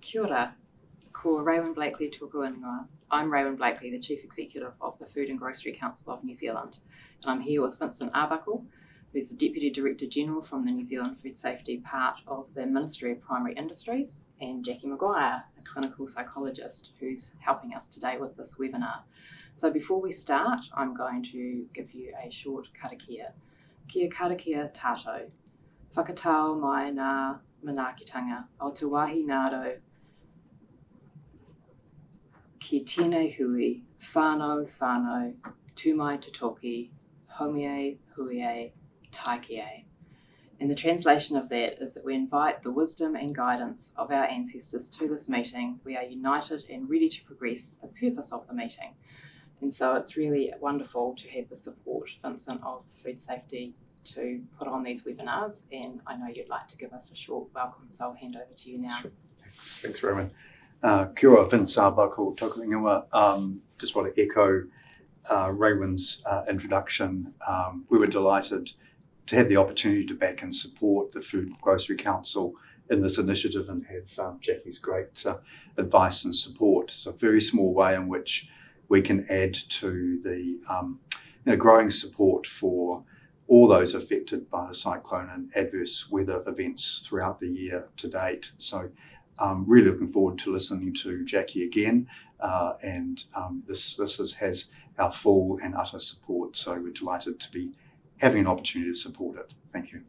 Kia ora, ko Raywin Blakely tōku ingoa. I'm Raywin Blakely, the Chief Executive of the Food and Grocery Council of New Zealand. And I'm here with Vincent Arbuckle, who's the Deputy Director General from the New Zealand Food Safety part of the Ministry of Primary Industries, and Jackie Maguire, a clinical psychologist who's helping us today with this webinar. So before we start, I'm going to give you a short karakia. Kia karakia tātou. Whakatau mai ngā manaakitanga o te wāhi ngāro ki tēnei hui, whānau, tūmai te toki, homie, huie, taikie. And the translation of that is that we invite the wisdom and guidance of our ancestors to this meeting. We are united and ready to progress the purpose of the meeting. And so it's really wonderful to have the support, Vincent, of Food Safety to put on these webinars, and I know you'd like to give us a short welcome, so I'll hand over to you now. Sure. Thanks, Roman. Kia ora, Vince Arbuckle, tōku ingoa. Just want to echo Raywin's introduction. We were delighted to have the opportunity to back and support the Food Grocery Council in this initiative and have Jackie's great advice and support. It's a very small way in which we can add to the growing support for all those affected by the cyclone and adverse weather events throughout the year to date. So really looking forward to listening to Jackie again, and this has our full and utter support. So we're delighted to be having an opportunity to support it. Thank you.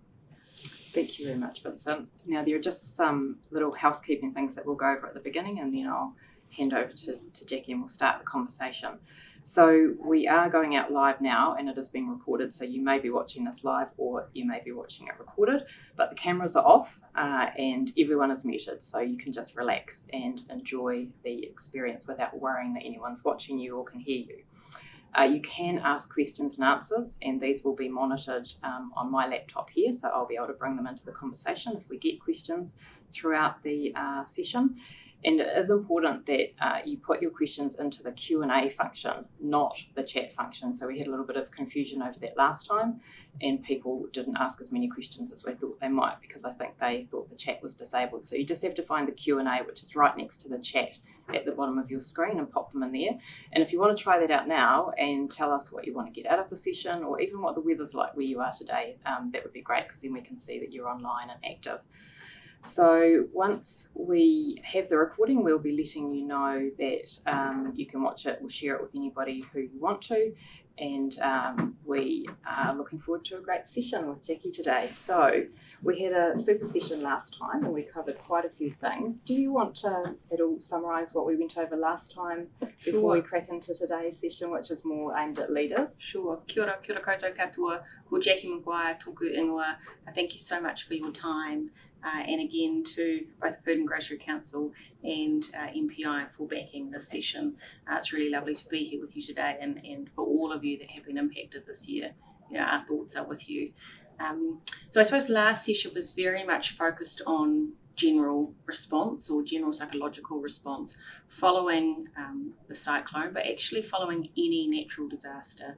Thank you very much, Vincent. Now there are just some little housekeeping things that we'll go over at the beginning, and then I'll hand over to Jackie and we'll start the conversation. So we are going out live now, and it is being recorded, so you may be watching this live or you may be watching it recorded, but the cameras are off and everyone is muted, so you can just relax and enjoy the experience without worrying that anyone's watching you or can hear you. You can ask questions and answers, and these will be monitored on my laptop here, so I'll be able to bring them into the conversation if we get questions throughout the session. And it is important that you put your questions into the Q&A function, not the chat function. So we had a little bit of confusion over that last time, and people didn't ask as many questions as we thought they might, because I think they thought the chat was disabled. So you just have to find the Q&A, which is right next to the chat at the bottom of your screen, and pop them in there. And if you want to try that out now and tell us what you want to get out of the session, or even what the weather's like where you are today, that would be great, because then we can see that you're online and active. So once we have the recording, we'll be letting you know that you can watch it or share it with anybody who you want to. And we are looking forward to a great session with Jackie today. So we had a super session last time and we covered quite a few things. Do you want to summarise what we went over last time before we crack into today's session, which is more aimed at leaders? Sure. Kia ora koutou katoa. Ko Jackie Maguire, tōku ingoa. Thank you so much for your time. And again to both the Food and Grocery Council and MPI for backing this session. It's really lovely to be here with you today, and for all of you that have been impacted this year, our thoughts are with you. So I suppose last session was very much focused on general response or general psychological response following the cyclone, but actually following any natural disaster.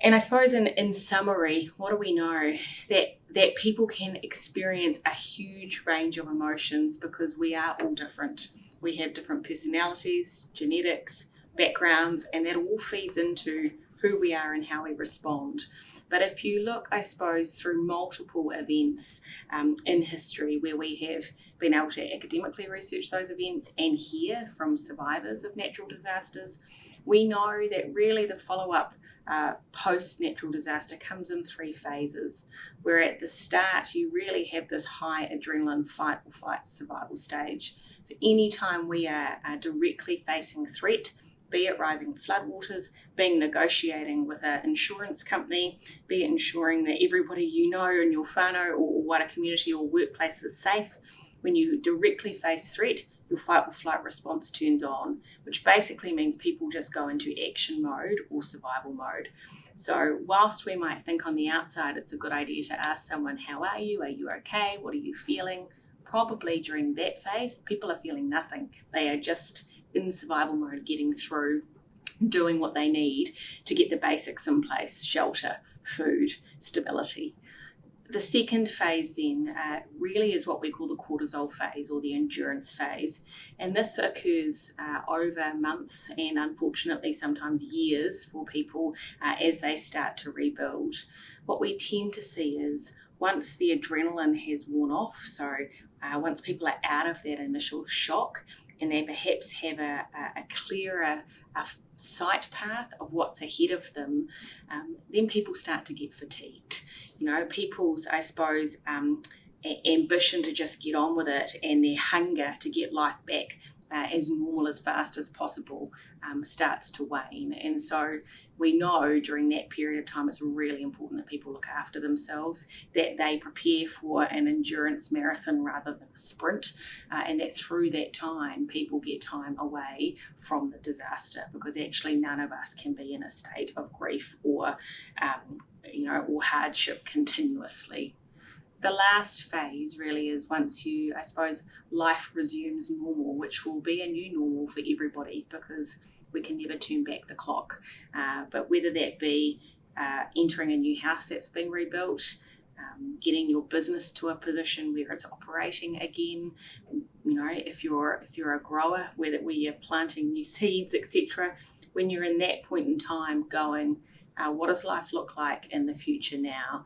And I suppose in summary, what do we know? That people can experience a huge range of emotions because we are all different. We have different personalities, genetics, backgrounds, and that all feeds into who we are and how we respond. But if you look, I suppose, through multiple events in history where we have been able to academically research those events and hear from survivors of natural disasters, we know that really the follow-up post-natural disaster comes in three phases, where at the start you really have this high adrenaline fight or flight survival stage. So anytime we are directly facing threat, be it rising floodwaters, being negotiating with an insurance company, be it ensuring that everybody you know in your whānau or wider community or workplace is safe, when you directly face threat, your fight or flight response turns on, which basically means people just go into action mode or survival mode. So whilst we might think on the outside it's a good idea to ask someone, how are you? Are you okay? What are you feeling? Probably during that phase, people are feeling nothing. They are just in survival mode, getting through, doing what they need to get the basics in place: shelter, food, stability. The second phase then really is what we call the cortisol phase or the endurance phase. And this occurs over months and unfortunately sometimes years for people as they start to rebuild. What we tend to see is once the adrenaline has worn off, so once people are out of that initial shock and they perhaps have a clearer sight path of what's ahead of them, then people start to get fatigued. You know, people's, I suppose, ambition to just get on with it and their hunger to get life back as normal as fast as possible starts to wane. And so we know during that period of time it's really important that people look after themselves, that they prepare for an endurance marathon rather than a sprint, and that through that time people get time away from the disaster, because actually none of us can be in a state of grief or or hardship continuously. The last phase really is once I suppose, life resumes normal, which will be a new normal for everybody because we can never turn back the clock. But whether that be entering a new house that's been rebuilt, getting your business to a position where it's operating again, if you're a grower, where you're planting new seeds, etc., when you're in that point in time going, what does life look like in the future now?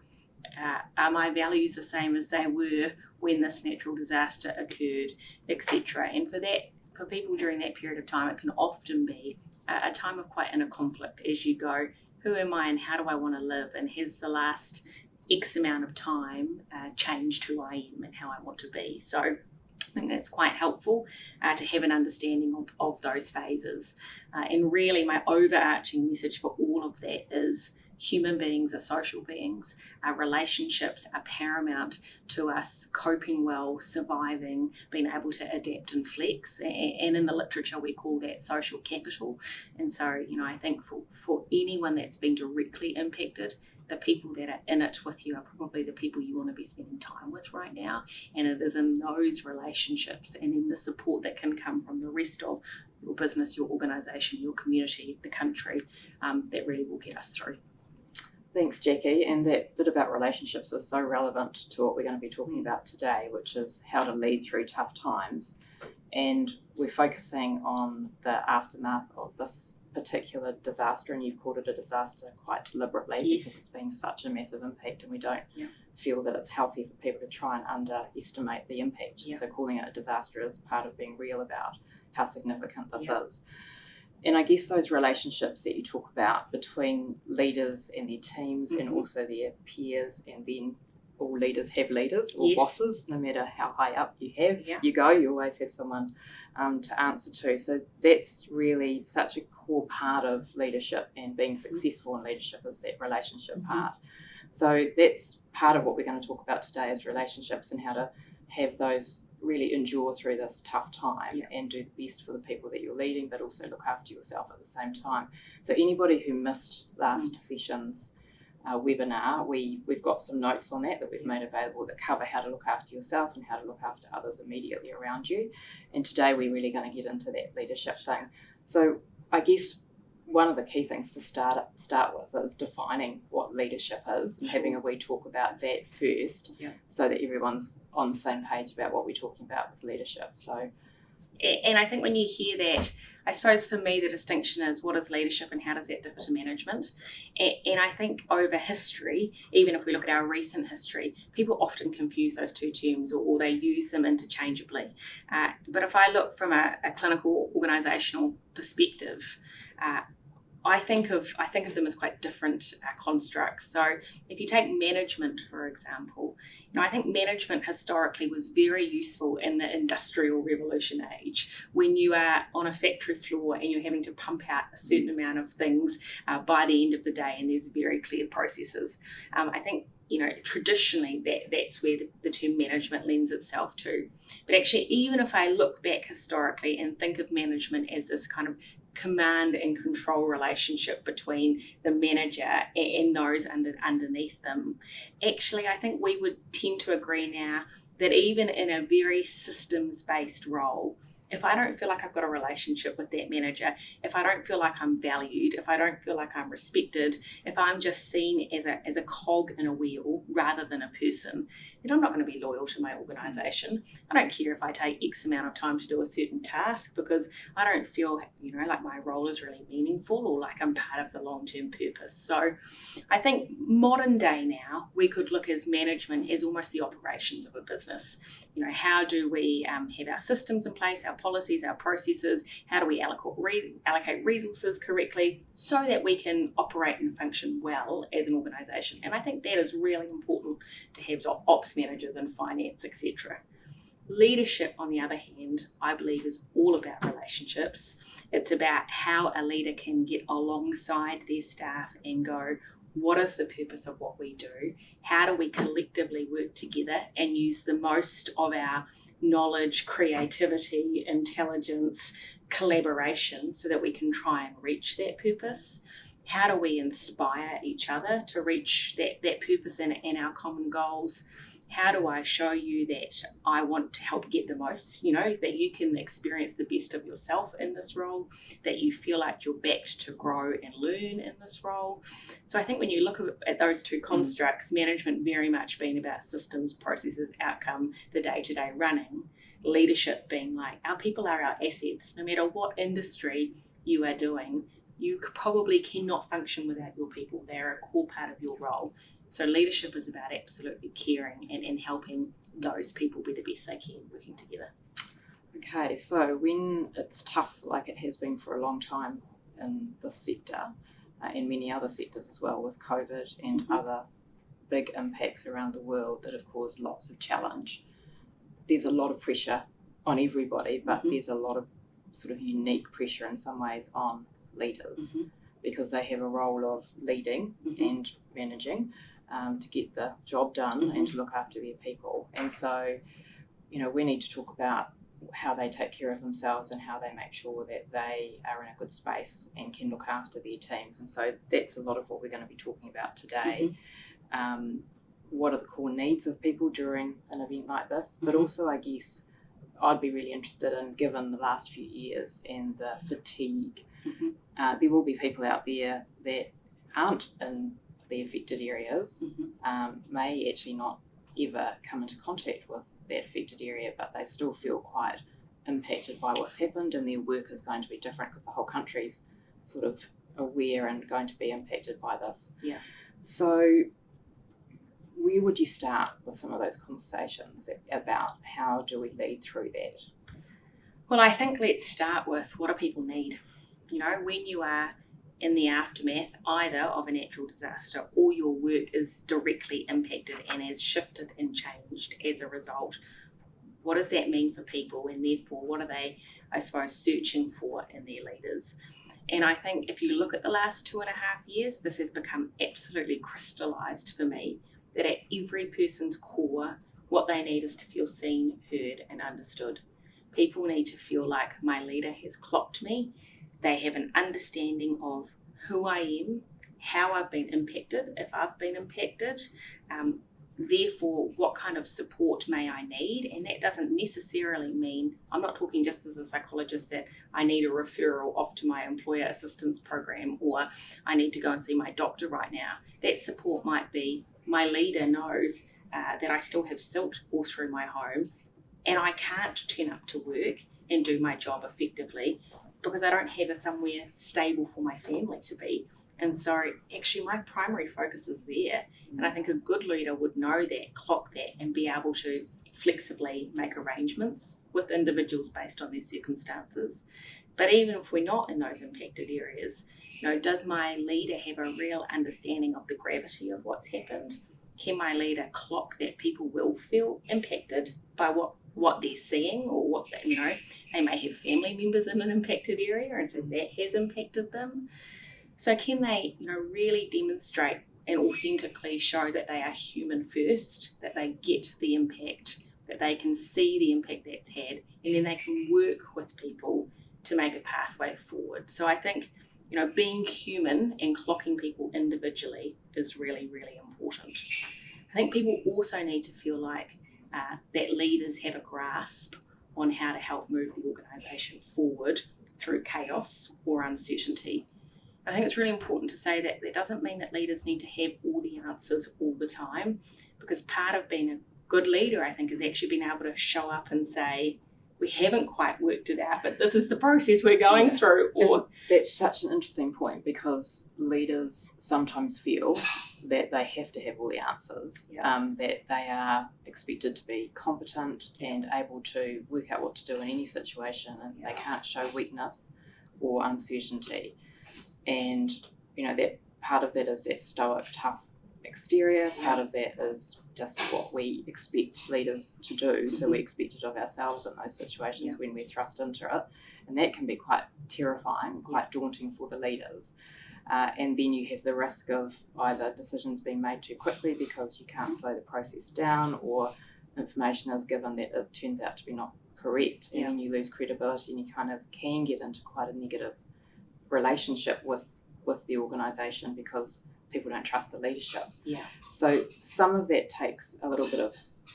Are my values the same as they were when this natural disaster occurred, etc.? And for people during that period of time, it can often be a time of quite inner conflict as you go, who am I and how do I want to live? And has the last X amount of time changed who I am and how I want to be? So I think that's quite helpful to have an understanding of those phases. And really my overarching message for all of that is human beings are social beings. Our relationships are paramount to us coping well, surviving, being able to adapt and flex. And in the literature, we call that social capital. And so, I think for anyone that's been directly impacted, the people that are in it with you are probably the people you want to be spending time with right now. And it is in those relationships and in the support that can come from the rest of your business, your organisation, your community, the country, that really will get us through. Thanks, Jackie. And that bit about relationships is so relevant to what we're going to be talking about today, which is how to lead through tough times. And we're focusing on the aftermath of this particular disaster, and you've called it a disaster quite deliberately. Yes. Because it's been such a massive impact, and we don't feel that it's healthy for people to try and underestimate the impact. So calling it a disaster is part of being real about how significant this is. And I guess those relationships that you talk about between leaders and their teams and also their peers, and then all leaders have leaders or bosses, no matter how high up you go, you always have someone to answer to. So that's really such a core part of leadership, and being successful in leadership is that relationship part. So that's part of what we're going to talk about today, is relationships and how to have those really endure through this tough time and do the best for the people that you're leading, but also look after yourself at the same time. So anybody who missed last session's webinar, we've got some notes on that we've made available that cover how to look after yourself and how to look after others immediately around you. And today we're really going to get into that leadership thing. So I guess one of the key things to start with is defining what leadership is, and having a wee talk about that first, so that everyone's on the same page about what we're talking about with leadership. So, and I think when you hear that, I suppose for me the distinction is, what is leadership and how does that differ to management? And I think over history, even if we look at our recent history, people often confuse those two terms, or they use them interchangeably. But if I look from a clinical organisational perspective, I think of them as quite different constructs. So if you take management, for example, I think management historically was very useful in the Industrial Revolution age, when you are on a factory floor and you're having to pump out a certain amount of things by the end of the day, and there's very clear processes. I think traditionally that's where the term management lends itself to. But actually, even if I look back historically and think of management as this kind of command and control relationship between the manager and those underneath them, actually I think we would tend to agree now that even in a very systems-based role, If I don't feel like I've got a relationship with that manager, if I don't feel like I'm valued, if I don't feel like I'm respected, if I'm just seen as a cog in a wheel rather than a person, then I'm not going to be loyal to my organisation. I don't care if I take X amount of time to do a certain task because I don't feel, like my role is really meaningful or like I'm part of the long-term purpose. So I think modern day now, we could look as management as almost the operations of a business. How do we have our systems in place, our policies, our processes? How do we allocate resources correctly so that we can operate and function well as an organisation? And I think that is really important to have ops managers and finance, etc. Leadership, on the other hand, I believe is all about relationships. It's about how a leader can get alongside their staff and go, what is the purpose of what we do? How do we collectively work together and use the most of our knowledge, creativity, intelligence, collaboration so that we can try and reach that purpose? How do we inspire each other to reach that purpose and our common goals? How do I show you that I want to help get the most, that you can experience the best of yourself in this role, that you feel like you're backed to grow and learn in this role? So I think when you look at those two constructs, management very much being about systems, processes, outcome, the day-to-day running, leadership being like our people are our assets. No matter what industry you are doing, you probably cannot function without your people. They're a core part of your role. So leadership is about absolutely caring and helping those people be the best they can working together. Okay, so when it's tough, like it has been for a long time in this sector, and many other sectors as well, with COVID and other big impacts around the world that have caused lots of challenge, there's a lot of pressure on everybody, but there's a lot of sort of unique pressure in some ways on leaders because they have a role of leading and managing to get the job done and to look after their people. And so, we need to talk about how they take care of themselves and how they make sure that they are in a good space and can look after their teams. And so that's a lot of what we're going to be talking about today. What are the core needs of people during an event like this? But also, I guess, I'd be really interested in, given the last few years and the fatigue, there will be people out there that aren't in the affected areas, may actually not ever come into contact with that affected area, but they still feel quite impacted by what's happened, and their work is going to be different because the whole country's sort of aware and going to be impacted by this. Yeah. So where would you start with some of those conversations about how do we lead through that? Well, I think let's start with what do people need? When you are in the aftermath either of a natural disaster or your work is directly impacted and has shifted and changed as a result, what does that mean for people, and therefore what are they, I suppose, searching for in their leaders? And I think if you look at the last 2.5 years, this has become absolutely crystallised for me that at every person's core, what they need is to feel seen, heard and understood. People need to feel like my leader has clocked me. They have an understanding of who I am, how I've been impacted, if I've been impacted, therefore what kind of support may I need. And that doesn't necessarily mean, I'm not talking just as a psychologist that I need a referral off to my employer assistance program or I need to go and see my doctor right now. That support might be my leader knows that I still have silt all through my home and I can't turn up to work and do my job effectively because I don't have somewhere stable for my family to be. And so actually my primary focus is there. And I think a good leader would know that, clock that, and be able to flexibly make arrangements with individuals based on their circumstances. But even if we're not in those impacted areas, does my leader have a real understanding of the gravity of what's happened? Can my leader clock that people will feel impacted by what they're seeing, or what they may have family members in an impacted area, and so that has impacted them. So can they, really demonstrate and authentically show that they are human first, that they get the impact, that they can see the impact that's had, and then they can work with people to make a pathway forward. So I think, being human and clocking people individually is really, really important. I think people also need to feel like that leaders have a grasp on how to help move the organisation forward through chaos or uncertainty. I think it's really important to say that that doesn't mean that leaders need to have all the answers all the time, because part of being a good leader, I think, is actually being able to show up and say, we haven't quite worked it out, but this is the process we're going through. Or that's such an interesting point, because leaders sometimes feel that they have to have all the answers, that they are expected to be competent and able to work out what to do in any situation, and they can't show weakness or uncertainty. And, that part of that is that stoic, tough exterior. Part of that is just what we expect leaders to do. So we expect it of ourselves in those situations when we're thrust into it. And that can be quite terrifying, quite daunting for the leaders. And then you have the risk of either decisions being made too quickly because you can't slow the process down, or information is given that it turns out to be not correct. And then you lose credibility, and you kind of can get into quite a negative relationship with the organisation because people don't trust the leadership. So some of that takes a little bit of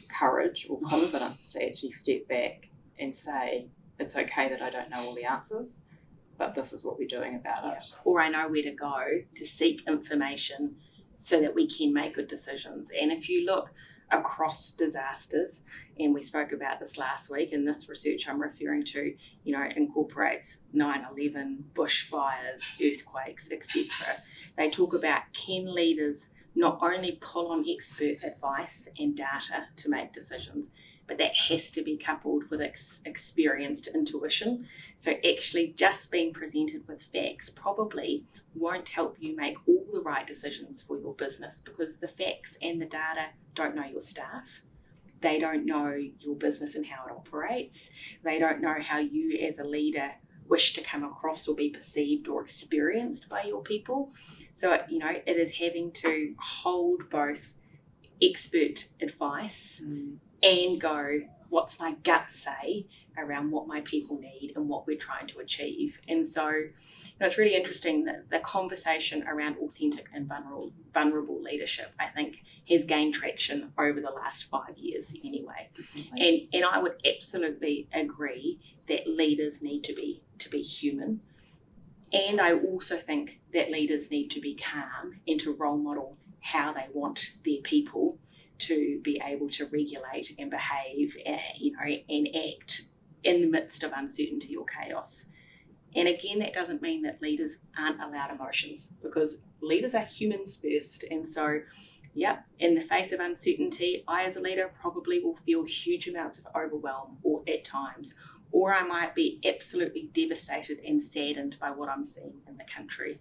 courage or confidence to actually step back and say, it's okay that I don't know all the answers, but this is what we're doing about it. Or I know where to go to seek information so that we can make good decisions. And if you look across disasters, and we spoke about this last week, and this research I'm referring to, incorporates 9/11, bushfires, earthquakes, etc. They talk about, can leaders not only pull on expert advice and data to make decisions, but that has to be coupled with experienced intuition. So actually just being presented with facts probably won't help you make all the right decisions for your business, because the facts and the data don't know your staff. They don't know your business and how it operates. They don't know how you as a leader wish to come across or be perceived or experienced by your people. So, it is having to hold both expert advice and go, what's my gut say around what my people need and what we're trying to achieve. And so, it's really interesting that the conversation around authentic and vulnerable leadership, I think, has gained traction over the last 5 years anyway. And I would absolutely agree that leaders need to be human. And I also think that leaders need to be calm and to role model how they want their people to be able to regulate and behave, and act in the midst of uncertainty or chaos. And again, that doesn't mean that leaders aren't allowed emotions, because leaders are humans first. And so, in the face of uncertainty, I as a leader probably will feel huge amounts of overwhelm or at times, or I might be absolutely devastated and saddened by what I'm seeing in the country.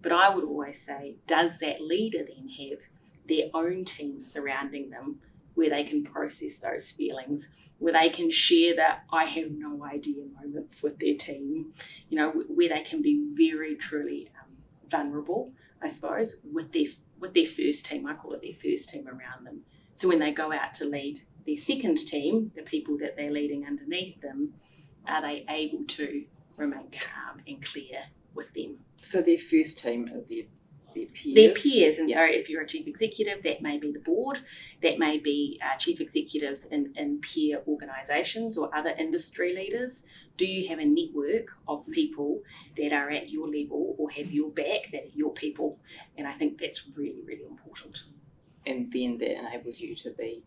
But I would always say, does that leader then have their own team surrounding them where they can process those feelings, where they can share that I have no idea moments with their team, where they can be very truly vulnerable, I suppose, with their first team. I call it their first team around them. So when they go out to lead their second team, the people that they're leading underneath them, are they able to remain calm and clear with them? So their first team is their peers. Their peers. And so if you're a chief executive, that may be the board, that may be chief executives in peer organisations or other industry leaders. Do you have a network of people that are at your level or have your back that are your people? And I think that's really, really important. And then that enables you to be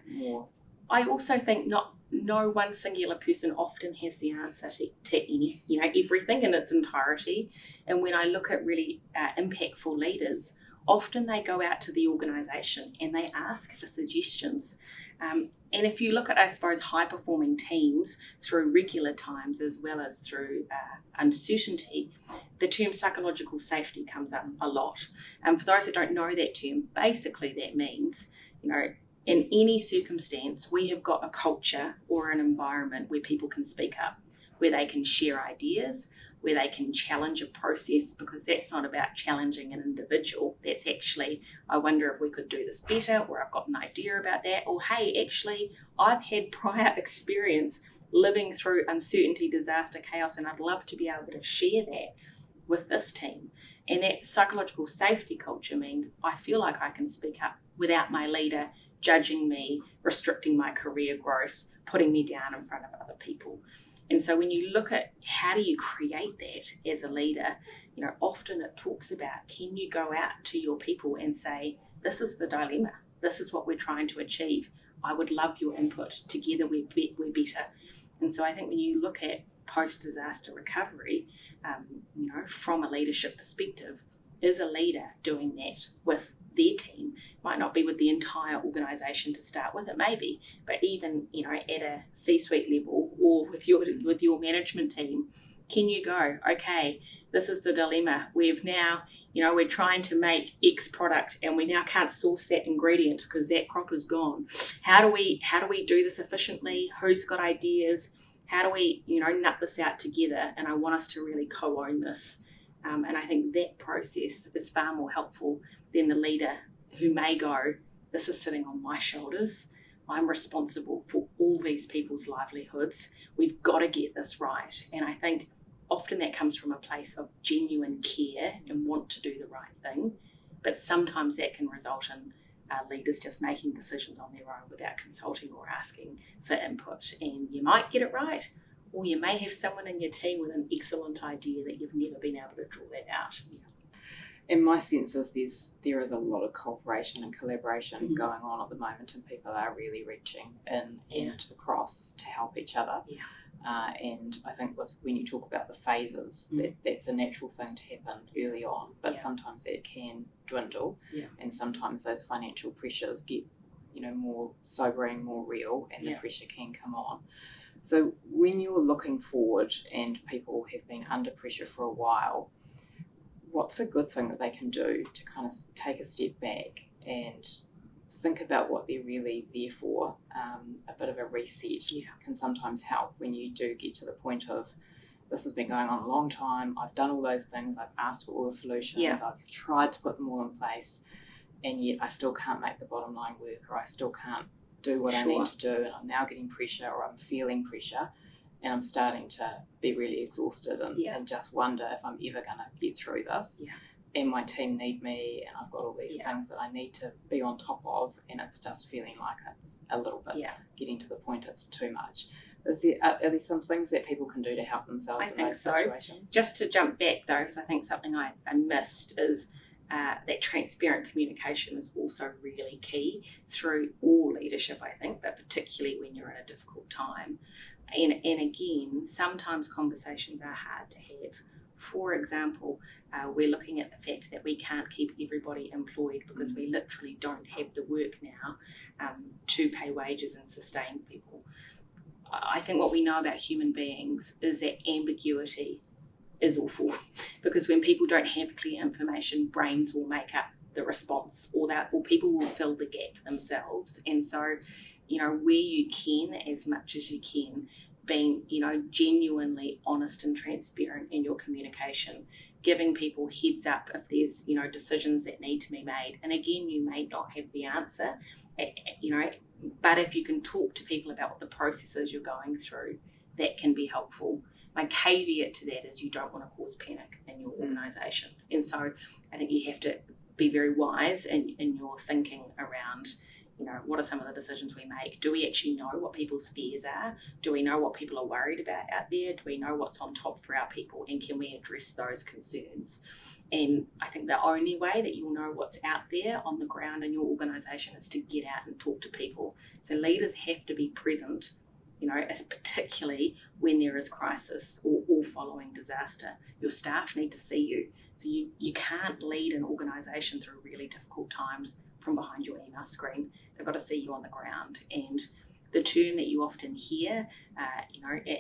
more. I also think no one singular person often has the answer to any, everything in its entirety. And when I look at really impactful leaders, often they go out to the organisation and they ask for suggestions. And if you look at, I suppose, high-performing teams through regular times as well as through uncertainty, the term psychological safety comes up a lot. And for those that don't know that term, basically that means, in any circumstance, we have got a culture or an environment where people can speak up, where they can share ideas, where they can challenge a process, because that's not about challenging an individual. That's actually, I wonder if we could do this better, or I've got an idea about that, or hey, actually, I've had prior experience living through uncertainty, disaster, chaos, and I'd love to be able to share that with this team. And that psychological safety culture means I feel like I can speak up without my leader judging me, restricting my career growth, putting me down in front of other people. And so when you look at how do you create that as a leader, often it talks about, can you go out to your people and say, this is the dilemma, this is what we're trying to achieve, I would love your input, together we're better. And so I think when you look at post-disaster recovery, from a leadership perspective, is a leader doing that with their team? Might not be with the entire organisation to start with, it may be, but even at a C-suite level or with your management team, can you go, okay, this is the dilemma. We've now, we're trying to make X product and we now can't source that ingredient because that crop is gone. How do we do this efficiently? Who's got ideas? How do we, nut this out together? And I want us to really co-own this. And I think that process is far more helpful than the leader who may go, this is sitting on my shoulders. I'm responsible for all these people's livelihoods. We've got to get this right. And I think often that comes from a place of genuine care and want to do the right thing. But sometimes that can result in leaders just making decisions on their own without consulting or asking for input. And you might get it right, or you may have someone in your team with an excellent idea that you've never been able to draw that out. In my sense is there is a lot of cooperation and collaboration going on at the moment, and people are really reaching in and across to help each other. Yeah. And I think when you talk about the phases, that's a natural thing to happen early on, but sometimes that can dwindle, and sometimes those financial pressures get more sobering, more real, and the pressure can come on. So when you're looking forward and people have been under pressure for a while, what's a good thing that they can do to kind of take a step back and think about what they're really there for? A bit of a reset can sometimes help when you do get to the point of, this has been going on a long time, I've done all those things, I've asked for all the solutions, I've tried to put them all in place, and yet I still can't make the bottom line work, or I still can't do what I need to do, and I'm now getting pressure, or I'm feeling pressure, and I'm starting to be really exhausted and just wonder if I'm ever going to get through this. And my team need me, and I've got all these things that I need to be on top of, and it's just feeling like it's a little bit getting to the point it's too much. Are there some things that people can do to help themselves in those situations? Just to jump back though, because I think something I missed is that transparent communication is also really key through all leadership, I think, but particularly when you're in a difficult time. And again, sometimes conversations are hard to have. For example, we're looking at the fact that we can't keep everybody employed because we literally don't have the work now to pay wages and sustain people. I think what we know about human beings is that ambiguity is awful, because when people don't have clear information, brains will make up the response, or people will fill the gap themselves. And so, where you can, as much as you can, being, genuinely honest and transparent in your communication, giving people heads up if there's, decisions that need to be made. And again, you may not have the answer, but if you can talk to people about what the processes you're going through, that can be helpful. My caveat to that is you don't want to cause panic in your organisation. And so I think you have to be very wise in your thinking around, what are some of the decisions we make? Do we actually know what people's fears are? Do we know what people are worried about out there? Do we know what's on top for our people? And can we address those concerns? And I think the only way that you'll know what's out there on the ground in your organisation is to get out and talk to people. So leaders have to be present, as particularly when there is crisis or following disaster. Your staff need to see you. So you can't lead an organisation through really difficult times from behind your email screen. They've got to see you on the ground. And the term that you often hear,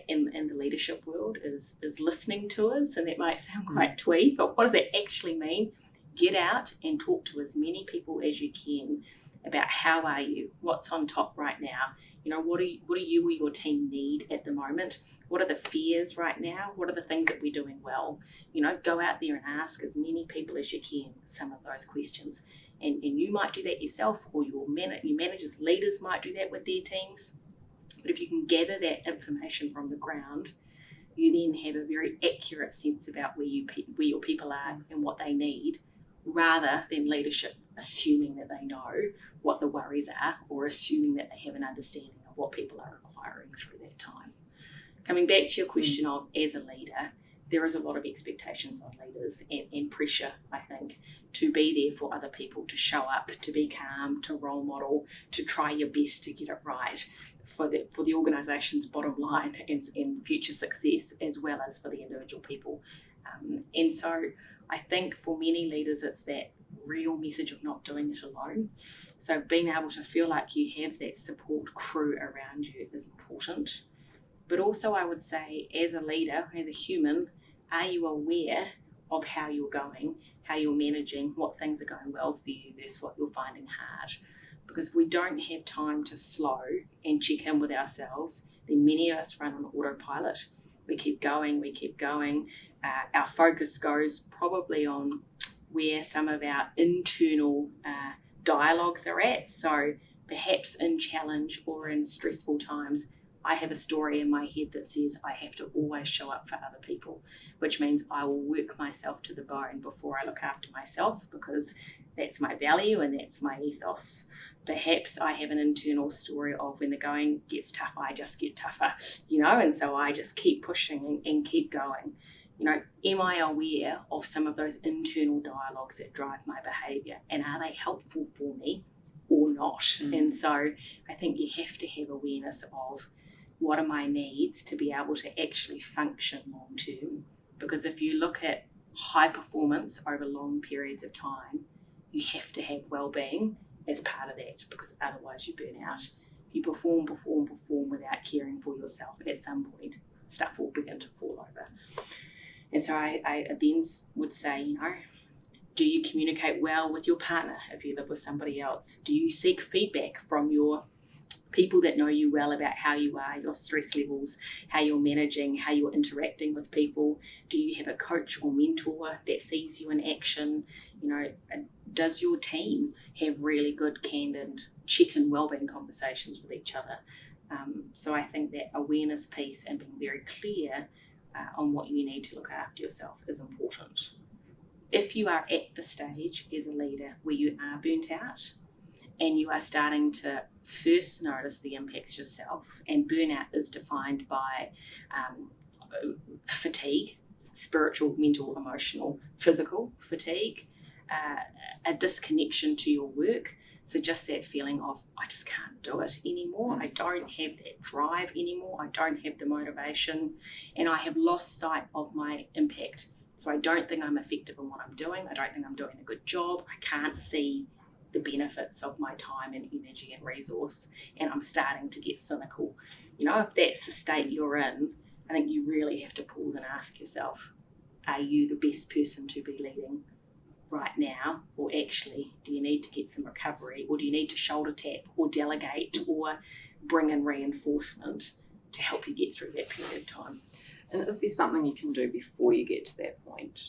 in the leadership world is listening tours, and that might sound quite twee, but what does that actually mean? Get out and talk to as many people as you can about how are you, what's on top right now, what do you or your team need at the moment, what are the fears right now, what are the things that we're doing well. Go out there and ask as many people as you can some of those questions. And you might do that yourself, or your managers, leaders might do that with their teams. But if you can gather that information from the ground, you then have a very accurate sense about where your people are and what they need, rather than leadership assuming that they know what the worries are, or assuming that they have an understanding of what people are requiring through that time. Coming back to your question of as a leader, there is a lot of expectations on leaders and pressure, I think, to be there for other people, to show up, to be calm, to role model, to try your best to get it right for the organisation's bottom line and future success, as well as for the individual people. And so I think for many leaders, it's that real message of not doing it alone. So being able to feel like you have that support crew around you is important. But also I would say, as a leader, as a human, are you aware of how you're going, how you're managing, what things are going well for you versus what you're finding hard? Because if we don't have time to slow and check in with ourselves, then many of us run on autopilot. We keep going. Our focus goes probably on where some of our internal dialogues are at. So perhaps in challenge or in stressful times, I have a story in my head that says I have to always show up for other people, which means I will work myself to the bone before I look after myself, because that's my value and that's my ethos. Perhaps I have an internal story of when the going gets tough, I just get tougher, and so I just keep pushing and keep going. Am I aware of some of those internal dialogues that drive my behaviour, and are they helpful for me or not? And so I think you have to have awareness of what are my needs to be able to actually function long term. Because if you look at high performance over long periods of time, you have to have well-being as part of that, because otherwise you burn out. If you perform without caring for yourself, at some point stuff will begin to fall over. And so I then would say, do you communicate well with your partner if you live with somebody else? Do you seek feedback from your people that know you well about how you are, your stress levels, how you're managing, how you're interacting with people? Do you have a coach or mentor that sees you in action? Does your team have really good, candid, check-in wellbeing conversations with each other? So I think that awareness piece and being very clear on what you need to look after yourself is important. If you are at the stage as a leader where you are burnt out and you are starting to first notice the impacts yourself, and burnout is defined by fatigue, spiritual, mental, emotional, physical fatigue, a disconnection to your work. So just that feeling of, I just can't do it anymore. I don't have that drive anymore. I don't have the motivation, and I have lost sight of my impact. So I don't think I'm effective in what I'm doing. I don't think I'm doing a good job. I can't see the benefits of my time and energy and resource, and I'm starting to get cynical. If that's the state you're in, I think you really have to pause and ask yourself, are you the best person to be leading right now? Or actually, do you need to get some recovery, or do you need to shoulder tap or delegate or bring in reinforcement to help you get through that period of time? And is there something you can do before you get to that point,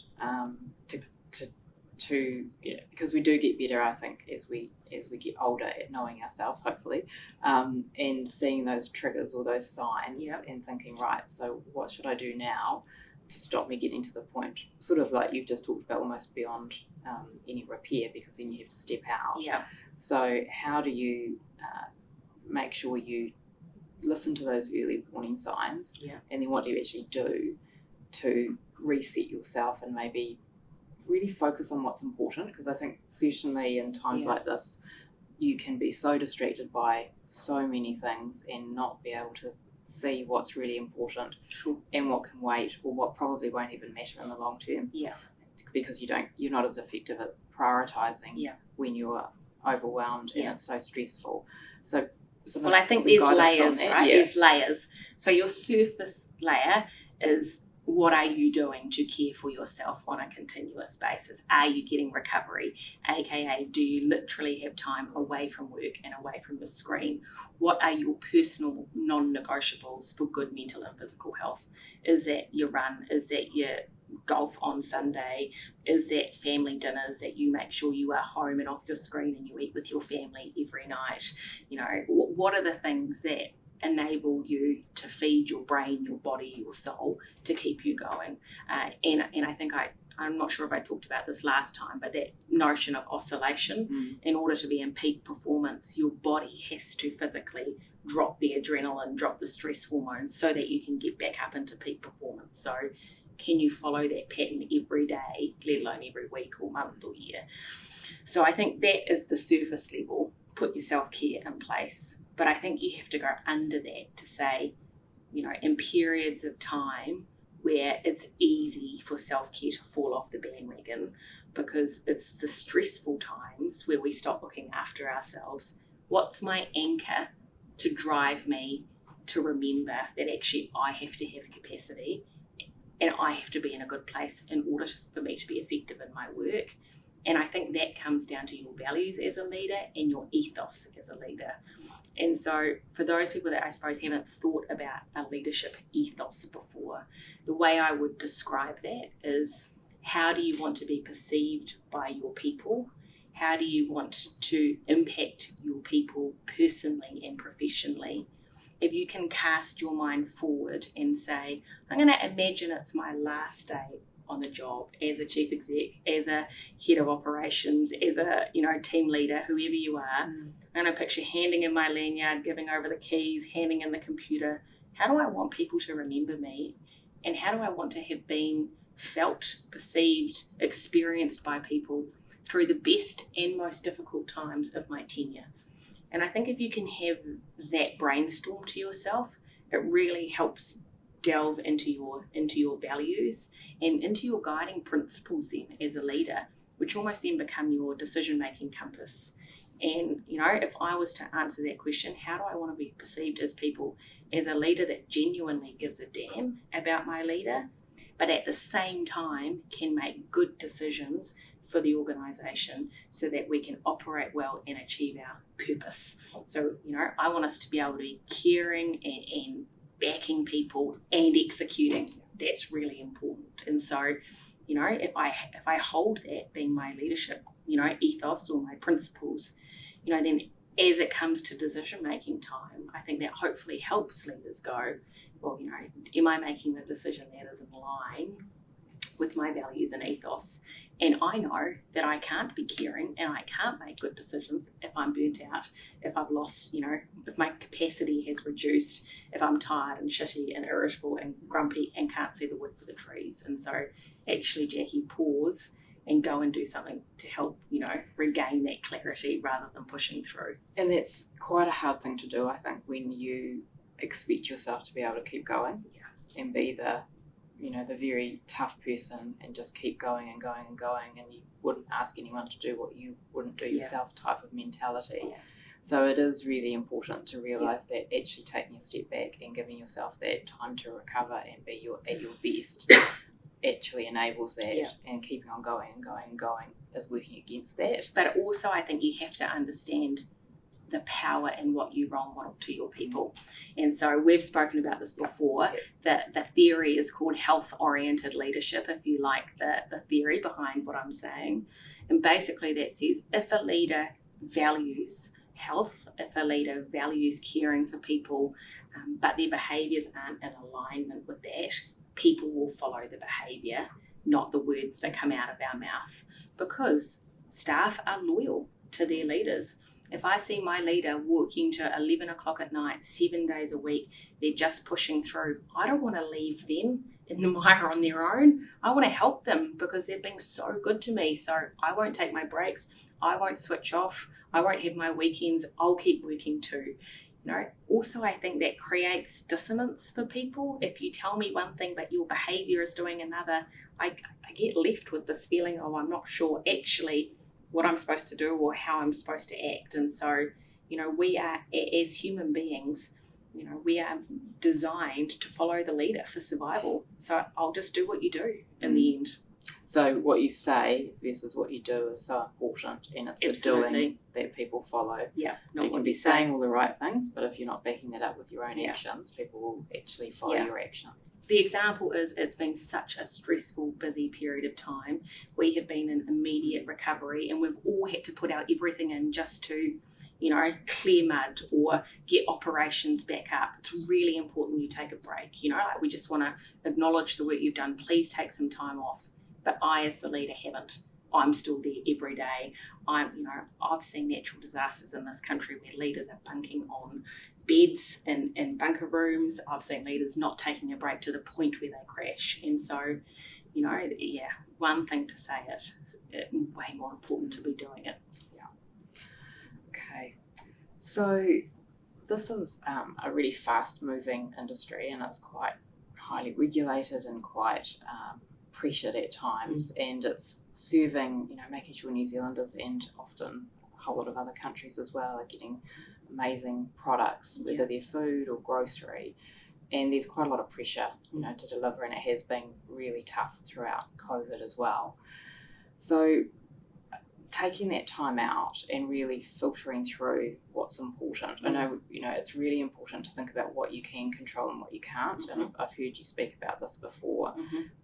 because we do get better, I think, as we get older at knowing ourselves, hopefully, and seeing those triggers or those signs, and thinking, right, so what should I do now to stop me getting to the point, sort of like you've just talked about, almost beyond any repair, because then you have to step out. So how do you make sure you listen to those early warning signs, and then what do you actually do to reset yourself and maybe really focus on what's important? Because I think certainly in times like this, you can be so distracted by so many things and not be able to see what's really important, and what can wait, or what probably won't even matter in the long term. Because you're not as effective at prioritizing when you're overwhelmed and it's so stressful. So well, I think there's layers, right? There's layers. So your surface layer is, what are you doing to care for yourself on a continuous basis? Are you getting recovery? AKA, do you literally have time away from work and away from the screen? What are your personal non-negotiables for good mental and physical health? Is that your run? Is that your golf on Sunday? Is that family dinners that you make sure you are home and off your screen and you eat with your family every night? What are the things that enable you to feed your brain, your body, your soul, to keep you going? And I think I I'm not sure if I talked about this last time, but that notion of oscillation. In order to be in peak performance, your body has to physically drop the adrenaline, drop the stress hormones so that you can get back up into peak performance. So can you follow that pattern every day, let alone every week or month or year? So I think that is the surface level. Put your self-care in place. But I think you have to go under that to say, in periods of time where it's easy for self-care to fall off the bandwagon, because it's the stressful times where we stop looking after ourselves. What's my anchor to drive me to remember that actually I have to have capacity and I have to be in a good place in order for me to be effective in my work? And I think that comes down to your values as a leader and your ethos as a leader. And so for those people that I suppose haven't thought about a leadership ethos before, the way I would describe that is, how do you want to be perceived by your people? How do you want to impact your people personally and professionally? If you can cast your mind forward and say, I'm going to imagine it's my last day on the job as a chief exec, as a head of operations, as a team leader, whoever you are. I'm going to picture handing in my lanyard, giving over the keys, handing in the computer. How do I want people to remember me? And how do I want to have been felt, perceived, experienced by people through the best and most difficult times of my tenure? And I think if you can have that brainstorm to yourself, it really helps delve into your values and into your guiding principles then as a leader, which almost then become your decision-making compass. And, if I was to answer that question, how do I want to be perceived as people, as a leader that genuinely gives a damn about my leader, but at the same time can make good decisions for the organisation so that we can operate well and achieve our purpose. So, I want us to be able to be caring and backing people and executing. That's really important. And so, if I hold that being my leadership, ethos or my principles, then as it comes to decision-making time, I think that hopefully helps leaders go, well, am I making the decision that is in line with my values and ethos? And I know that I can't be caring and I can't make good decisions if I'm burnt out, if I've lost, if my capacity has reduced, if I'm tired and shitty and irritable and grumpy and can't see the wood for the trees. And so actually, Jackie, pause and go and do something to help, regain that clarity rather than pushing through. And that's quite a hard thing to do, I think, when you expect yourself to be able to keep going and be the very tough person and just keep going and going and going, and you wouldn't ask anyone to do what you wouldn't do yourself type of mentality. So it is really important to realise that actually taking a step back and giving yourself that time to recover and be at your best actually enables that, and keeping on going and going and going is working against that. But also I think you have to understand the power in what you role model to your people. And so we've spoken about this before, that the theory is called health-oriented leadership, if you like the theory behind what I'm saying. And basically that says if a leader values health, if a leader values caring for people, but their behaviours aren't in alignment with that, people will follow the behaviour, not the words that come out of our mouth, because staff are loyal to their leaders. If I see my leader working to 11 o'clock at night, 7 days a week, they're just pushing through, I don't want to leave them in the mire on their own. I want to help them because they've been so good to me. So I won't take my breaks. I won't switch off. I won't have my weekends. I'll keep working too. Also I think that creates dissonance for people. If you tell me one thing but your behaviour is doing another, I get left with this feeling of I'm not sure actually what I'm supposed to do or how I'm supposed to act. And so, we are, as human beings, we are designed to follow the leader for survival. So I'll just do what you do in the end. So what you say versus what you do is so important, and it's the doing that people follow. Yeah. So you can be saying all the right things, but if you're not backing that up with your own actions, people will actually follow your actions. The example is it's been such a stressful, busy period of time. We have been in immediate recovery and we've all had to put our everything in just to, clear mud or get operations back up. It's really important you take a break. We just want to acknowledge the work you've done. Please take some time off. but I as the leader haven't. I'm still there every day. I've seen natural disasters in this country where leaders are bunking on beds in bunker rooms. I've seen leaders not taking a break to the point where they crash. And so, one thing to say it, way more important to be doing it. Okay, so this is a really fast-moving industry, and it's quite highly regulated and quite pressured at times, and it's serving, making sure New Zealanders and often a whole lot of other countries as well are getting amazing products, whether they're food or grocery. And there's quite a lot of pressure, to deliver, and it has been really tough throughout COVID as well. So taking that time out and really filtering through what's important. I know, it's really important to think about what you can control and what you can't. And I've heard you speak about this before,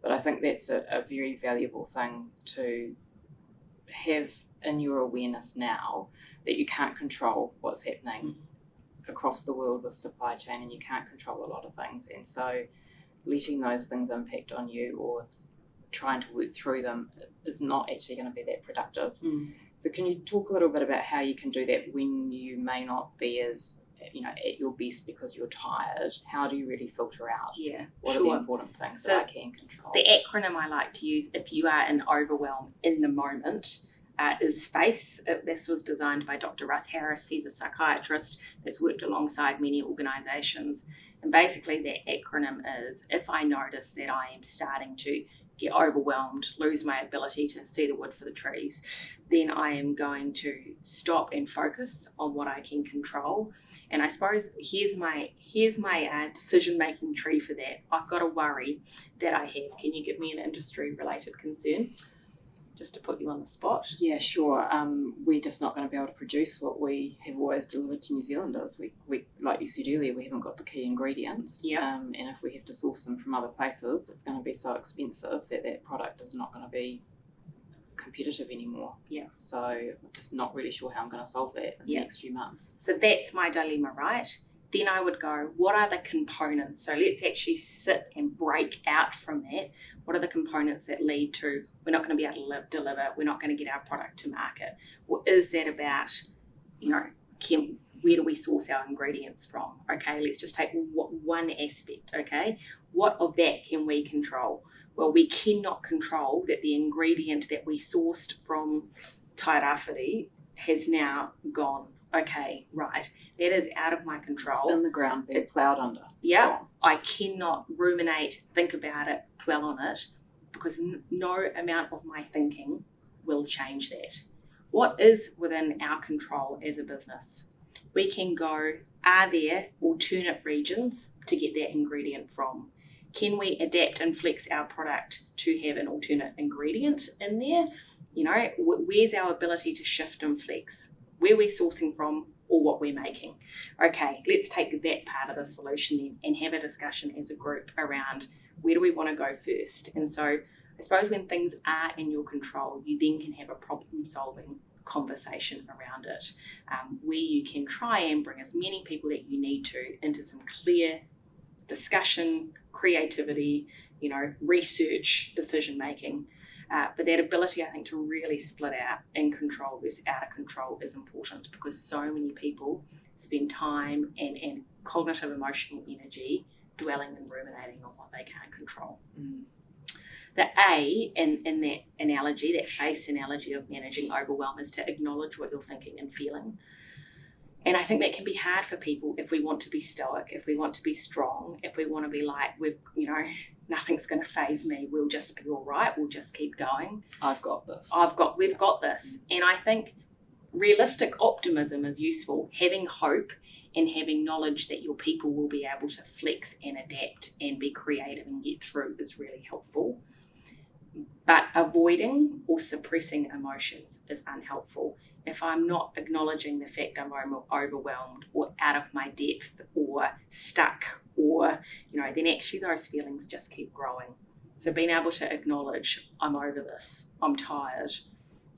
but I think that's a very valuable thing to have in your awareness now, that you can't control what's happening across the world with supply chain, and you can't control a lot of things. And so letting those things impact on you or trying to work through them is not actually going to be that productive. So can you talk a little bit about how you can do that when you may not be as at your best because you're tired? How do you really filter out what are the important things that I can control? The acronym I like to use if you are in overwhelm in the moment is FACE. This was designed by Dr. Russ Harris. He's a psychiatrist that's worked alongside many organisations. And basically that acronym is, if I notice that I am starting to get overwhelmed, lose my ability to see the wood for the trees, then I am going to stop and focus on what I can control. And I suppose here's my decision-making tree for that. I've got a worry that I have. Can you give me an industry-related concern? Just to put you on the spot. Yeah, sure. We're just not going to be able to produce what we have always delivered to New Zealanders. We like you said earlier, we haven't got the key ingredients. And if we have to source them from other places, it's going to be so expensive that product is not going to be competitive anymore. So I'm just not really sure how I'm going to solve that in the next few months. So that's my dilemma, right? Then I would go, what are the components? So let's actually sit and break out from that. What are the components that lead to we're not going to be able to deliver, we're not going to get our product to market? What is that about? Where do we source our ingredients from? Okay, let's just take one aspect, okay? What of that can we control? Well, we cannot control that the ingredient that we sourced from Tairāwhiti has now gone. Okay, right. That is out of my control. It's in the ground, being ploughed under. Yeah, I cannot ruminate, think about it, dwell on it, because no amount of my thinking will change that. What is within our control as a business? We can go, are there alternate regions to get that ingredient from? Can we adapt and flex our product to have an alternate ingredient in there? Where's our ability to shift and flex? Where we're sourcing from or what we're making. Okay, let's take that part of the solution then and have a discussion as a group around where do we want to go first. And so I suppose when things are in your control, you then can have a problem-solving conversation around it, where you can try and bring as many people that you need to into some clear discussion, creativity, research, decision-making. But that ability, I think, to really split out in control versus out of control is important, because so many people spend time and cognitive emotional energy dwelling and ruminating on what they can't control. The A in that analogy, that FACE analogy of managing overwhelm, is to acknowledge what you're thinking and feeling. And I think that can be hard for people if we want to be stoic, if we want to be strong, if we want to be like, nothing's going to faze me, we'll just be all right, we'll just keep going. I've got this. We've got this. And I think realistic optimism is useful. Having hope and having knowledge that your people will be able to flex and adapt and be creative and get through is really helpful. But avoiding or suppressing emotions is unhelpful. If I'm not acknowledging the fact I'm overwhelmed or out of my depth or stuck or, then actually those feelings just keep growing. So being able to acknowledge, I'm over this, I'm tired,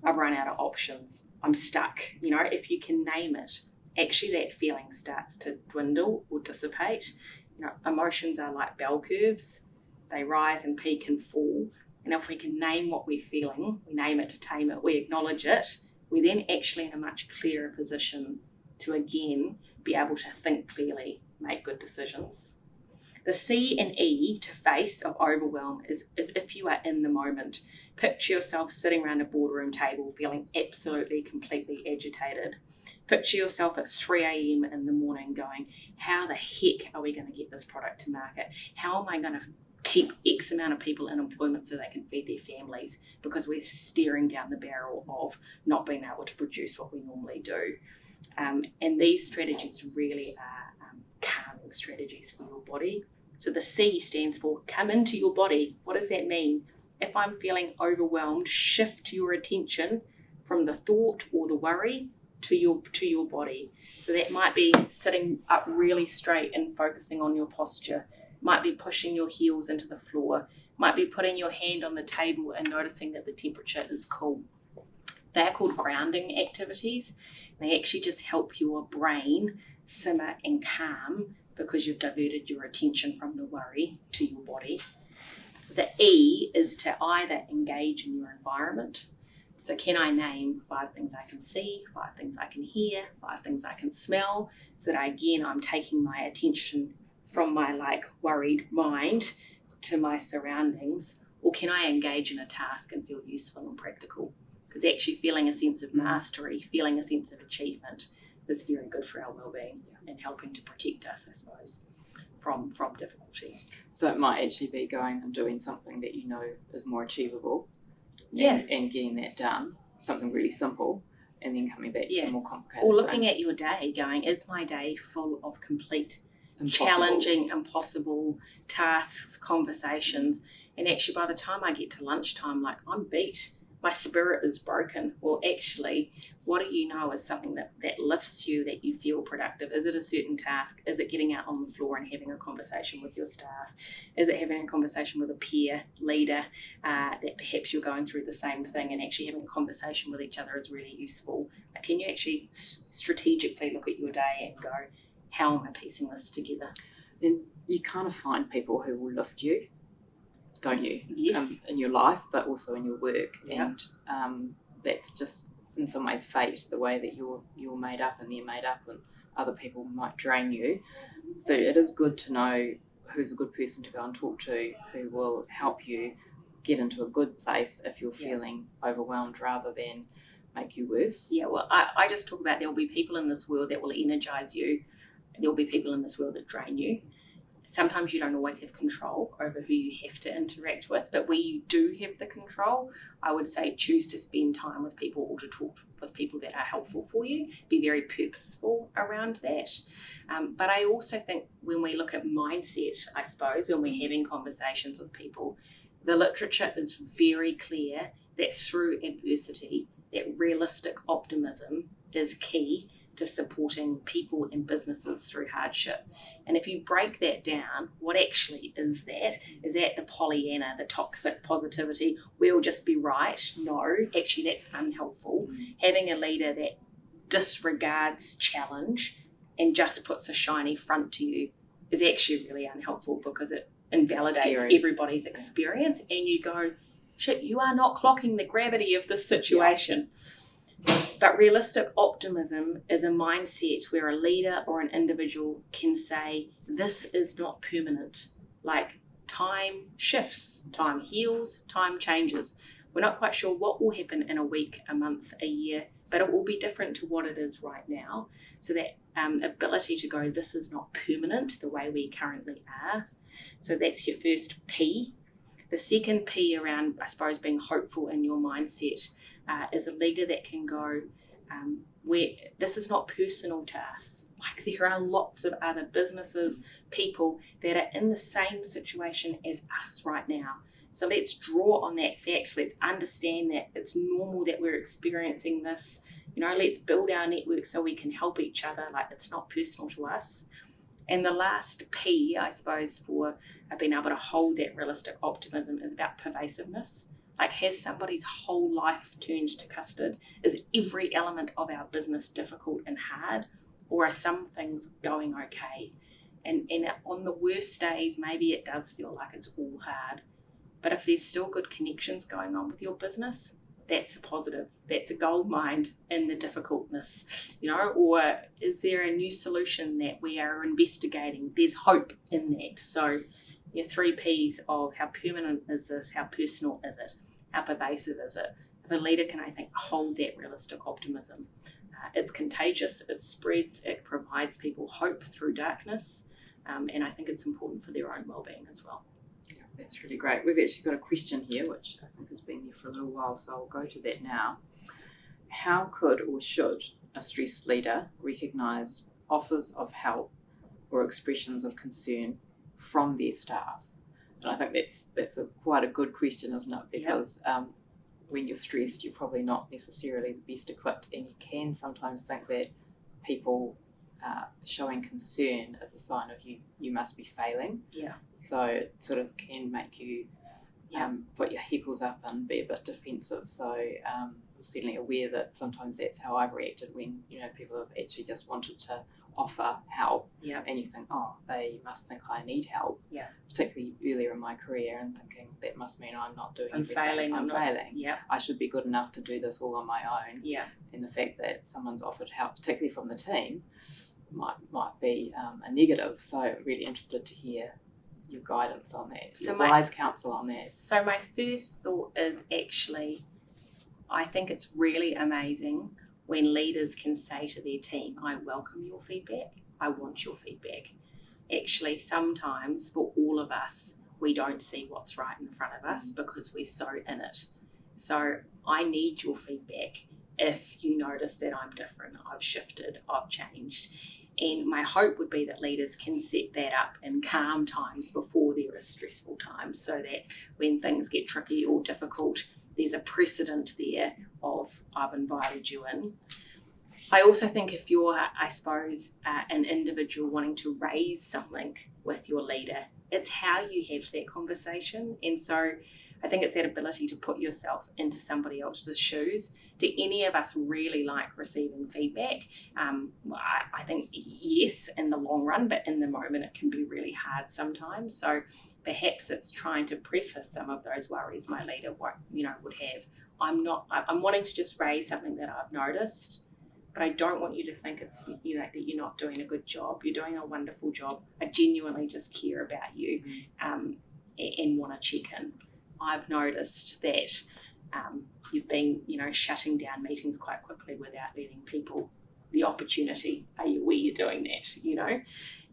I've run out of options, I'm stuck. If you can name it, actually that feeling starts to dwindle or dissipate. Emotions are like bell curves. They rise and peak and fall. And if we can name what we're feeling, we name it to tame it, we acknowledge it, we're then actually in a much clearer position to again be able to think clearly, make good decisions. The C and E to face of overwhelm is if you are in the moment. Picture yourself sitting around a boardroom table feeling absolutely, completely agitated. Picture yourself at 3 a.m. in the morning going, how the heck are we going to get this product to market? How am I going to keep X amount of people in employment so they can feed their families, because we're staring down the barrel of not being able to produce what we normally do. And these strategies really are calming strategies for your body. So the C stands for come into your body. What does that mean? If I'm feeling overwhelmed, shift your attention from the thought or the worry to your body. So that might be sitting up really straight and focusing on your posture. Might be pushing your heels into the floor. Might be putting your hand on the table and noticing that the temperature is cool. They're called grounding activities. They actually just help your brain simmer and calm because you've diverted your attention from the worry to your body. The E is to either engage in your environment. So can I name 5 things I can see, 5 things I can hear, 5 things I can smell, so that I'm taking my attention from my worried mind to my surroundings? Or can I engage in a task and feel useful and practical? Because actually feeling a sense of mastery, feeling a sense of achievement is very good for our well-being and helping to protect us, I suppose, from difficulty. So it might actually be going and doing something that you know is more achievable, and getting that done, something really simple, and then coming back to the more complicated or looking thing. at your day going, is my day full of complete, Impossible. challenging, impossible tasks, conversations, and actually by the time I get to lunchtime, I'm beat. My spirit is broken. Well, actually, what do you know is something that lifts you, that you feel productive? Is it a certain task? Is it getting out on the floor and having a conversation with your staff? Is it having a conversation with a peer leader that perhaps you're going through the same thing, and actually having a conversation with each other is really useful? Can you actually strategically look at your day and go, how am I piecing this together? And you kind of find people who will lift you, don't you? Yes. In your life, but also in your work. Yeah. And that's just in some ways fate, the way that you're made up and they're made up, and other people might drain you. So it is good to know who's a good person to go and talk to, who will help you get into a good place if you're feeling overwhelmed, rather than make you worse. Yeah, well, I just talk about there will be people in this world that will energize you. There will be people in this world that drain you. Sometimes you don't always have control over who you have to interact with, but where you do have the control, I would say choose to spend time with people or to talk with people that are helpful for you. Be very purposeful around that. But I also think when we look at mindset, I suppose, when we're having conversations with people, the literature is very clear that through adversity, that realistic optimism is key to supporting people and businesses through hardship. And if you break that down, what actually is that? Is that the Pollyanna, the toxic positivity, we'll just be right? No, actually that's unhelpful. Having a leader that disregards challenge and just puts a shiny front to you is actually really unhelpful, because it invalidates everybody's experience, and you go, shit, you are not clocking the gravity of this situation. But realistic optimism is a mindset where a leader or an individual can say, this is not permanent. Time shifts, time heals, time changes. We're not quite sure what will happen in a week, a month, a year, but it will be different to what it is right now. So that ability to go, this is not permanent the way we currently are. So that's your first P. The second P around, I suppose, being hopeful in your mindset is a leader that can go, where this is not personal to us. There are lots of other businesses, people that are in the same situation as us right now. So let's draw on that fact. Let's understand that it's normal that we're experiencing this. Let's build our network so we can help each other. It's not personal to us. And the last P, I suppose, for being able to hold that realistic optimism is about pervasiveness. Has somebody's whole life turned to custard? Is every element of our business difficult and hard? Or are some things going okay? And on the worst days, maybe it does feel like it's all hard. But if there's still good connections going on with your business, that's a positive. That's a gold mine in the difficultness, or is there a new solution that we are investigating? There's hope in that. So your 3 Ps of how permanent is this, how personal is it, how pervasive is it? If a leader can, I think, hold that realistic optimism, it's contagious, it spreads, it provides people hope through darkness, and I think it's important for their own well-being as well. That's really great. We've actually got a question here, which I think has been there for a little while, so I'll go to that now. How could or should a stressed leader recognise offers of help or expressions of concern from their staff? And I think that's quite a good question, isn't it? Because when you're stressed, you're probably not necessarily the best equipped, and you can sometimes think that people showing concern is a sign of you must be failing. Yeah. So it sort of can make you put your heckles up and be a bit defensive. So I'm certainly aware that sometimes that's how I've reacted when people have actually just wanted to offer help, and you think, oh, they must think I need help. Particularly earlier in my career, and thinking that must mean I'm not doing everything. I'm failing. I should be good enough to do this all on my own. And the fact that someone's offered help, particularly from the team, might be a negative. So I'm really interested to hear your guidance on that, your wise counsel on that. So my first thought is actually, I think it's really amazing when leaders can say to their team, I welcome your feedback, I want your feedback. Actually, sometimes for all of us, we don't see what's right in front of us because we're so in it. So I need your feedback if you notice that I'm different, I've shifted, I've changed. And my hope would be that leaders can set that up in calm times before there are stressful times, so that when things get tricky or difficult, there's a precedent there of I've invited you in. I also think if you're, I suppose, an individual wanting to raise something with your leader, it's how you have that conversation. And so I think it's that ability to put yourself into somebody else's shoes. Do any of us really like receiving feedback? I think yes, in the long run, but in the moment it can be really hard sometimes. So perhaps it's trying to preface some of those worries my leader would have. I'm wanting to just raise something that I've noticed, but I don't want you to think it's that you're not doing a good job. You're doing a wonderful job. I genuinely just care about you and want to check in. I've noticed that you've been, shutting down meetings quite quickly without letting people the opportunity. Are you aware you're doing that,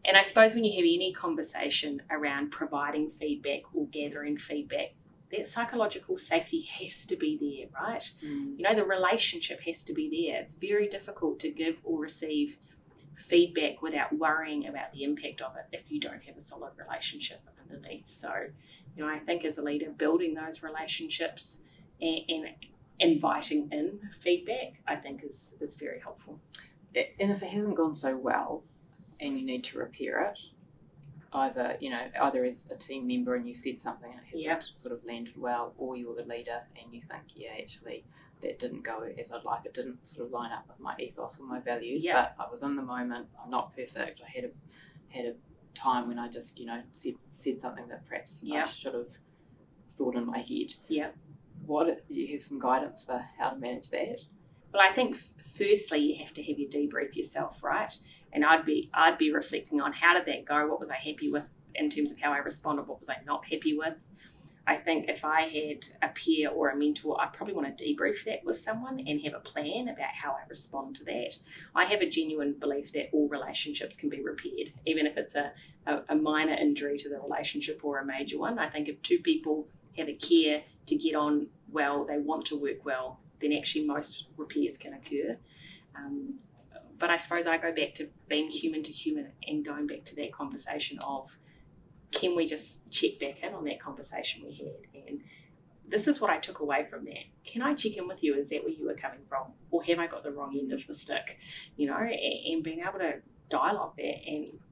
And I suppose when you have any conversation around providing feedback or gathering feedback, that psychological safety has to be there, right? The relationship has to be there. It's very difficult to give or receive feedback without worrying about the impact of it if you don't have a solid relationship underneath. So, I think as a leader, building those relationships and inviting in feedback, I think is very helpful. And if it hasn't gone so well and you need to repair it, either as a team member and you've said something and it hasn't sort of landed well, or you're the leader and you think, actually that didn't go as I'd like, it didn't sort of line up with my ethos or my values, but I was in the moment, I'm not perfect, I had a time when I just said something that perhaps I should have thought in my head. Do you have some guidance for how to manage that? Well, I think firstly you have to have your debrief yourself, right? And I'd be reflecting on how did that go, what was I happy with in terms of how I responded, what was I not happy with. I think if I had a peer or a mentor, I'd probably want to debrief that with someone and have a plan about how I respond to that. I have a genuine belief that all relationships can be repaired, even if it's a minor injury to the relationship or a major one. I think if two people have a care to get on well, they want to work well, then actually most repairs can occur. But I suppose I go back to being human to human and going back to that conversation of, can we just check back in on that conversation we had? And this is what I took away from that. Can I check in with you? Is that where you were coming from? Or have I got the wrong end of the stick? And being able to dialogue that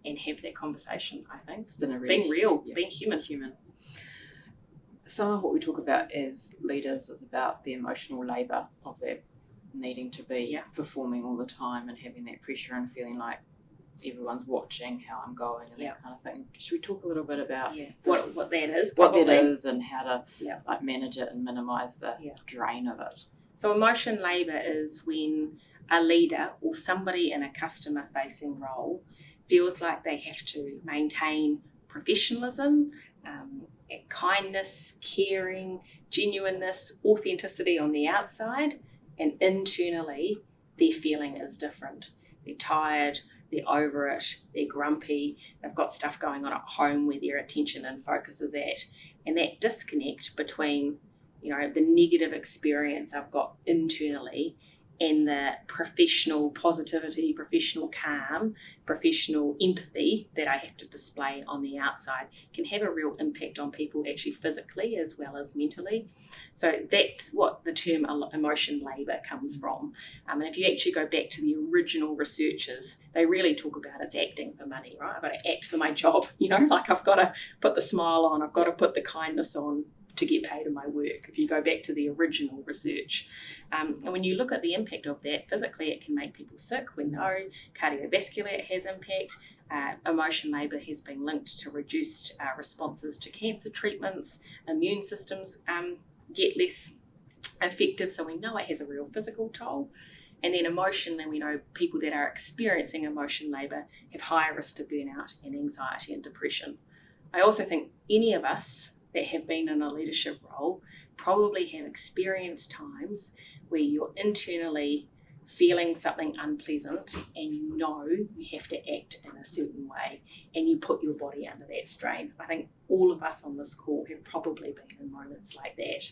and have that conversation, I think. Being real, being human. Some of what we talk about as leaders is about the emotional labour of that needing to be performing all the time and having that pressure and feeling like everyone's watching how I'm going and Yeah. that kind of thing. Should we talk a little bit about what that is? what that probably. is and how to Yeah. like manage it and minimise the Yeah. drain of it? So emotion labour is when a leader or somebody in a customer facing role feels like they have to maintain professionalism, kindness, caring, genuineness, authenticity on the outside, and internally their feeling is different. They're tired, they're over it, they're grumpy, they've got stuff going on at home where their attention and focus is at. And that disconnect between, the negative experience I've got internally and the professional positivity, professional calm, professional empathy that I have to display on the outside can have a real impact on people actually physically as well as mentally. So that's what the term emotion labour comes from. And if you actually go back to the original researchers, they really talk about it's acting for money, right? I've got to act for my job, like I've got to put the smile on, I've got to put the kindness on to get paid in my work, if you go back to the original research. And when you look at the impact of that, physically it can make people sick. We know cardiovascular it has impact. Emotion labour has been linked to reduced responses to cancer treatments. Immune systems get less effective, so we know it has a real physical toll. And then emotionally, we know people that are experiencing emotion labour have higher risk to burnout and anxiety and depression. I also think any of us that have been in a leadership role probably have experienced times where you're internally feeling something unpleasant and you have to act in a certain way and you put your body under that strain. I think all of us on this call have probably been in moments like that.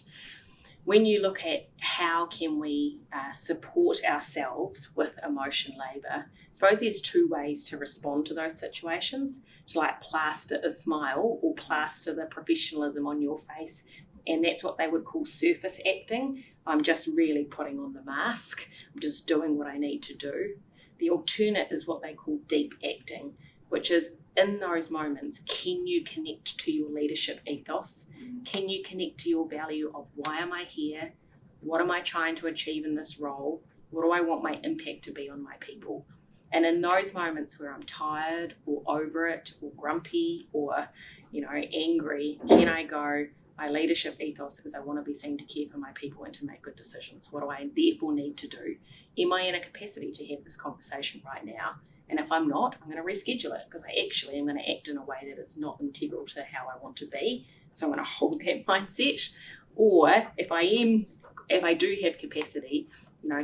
When you look at how can we support ourselves with emotion labour, I suppose there's two ways to respond to those situations, to like plaster a smile or plaster the professionalism on your face. And that's what they would call surface acting. I'm just really putting on the mask. I'm just doing what I need to do. The alternate is what they call deep acting, which is in those moments, can you connect to your leadership ethos? Can you connect to your value of why am I here? What am I trying to achieve in this role? What do I want my impact to be on my people? And in those moments where I'm tired or over it or grumpy or, angry, can I go, my leadership ethos is I want to be seen to care for my people and to make good decisions. What do I therefore need to do? Am I in a capacity to have this conversation right now? And if I'm not, I'm going to reschedule it because I actually am going to act in a way that is not integral to how I want to be. So I'm going to hold that mindset. Or if I do have capacity,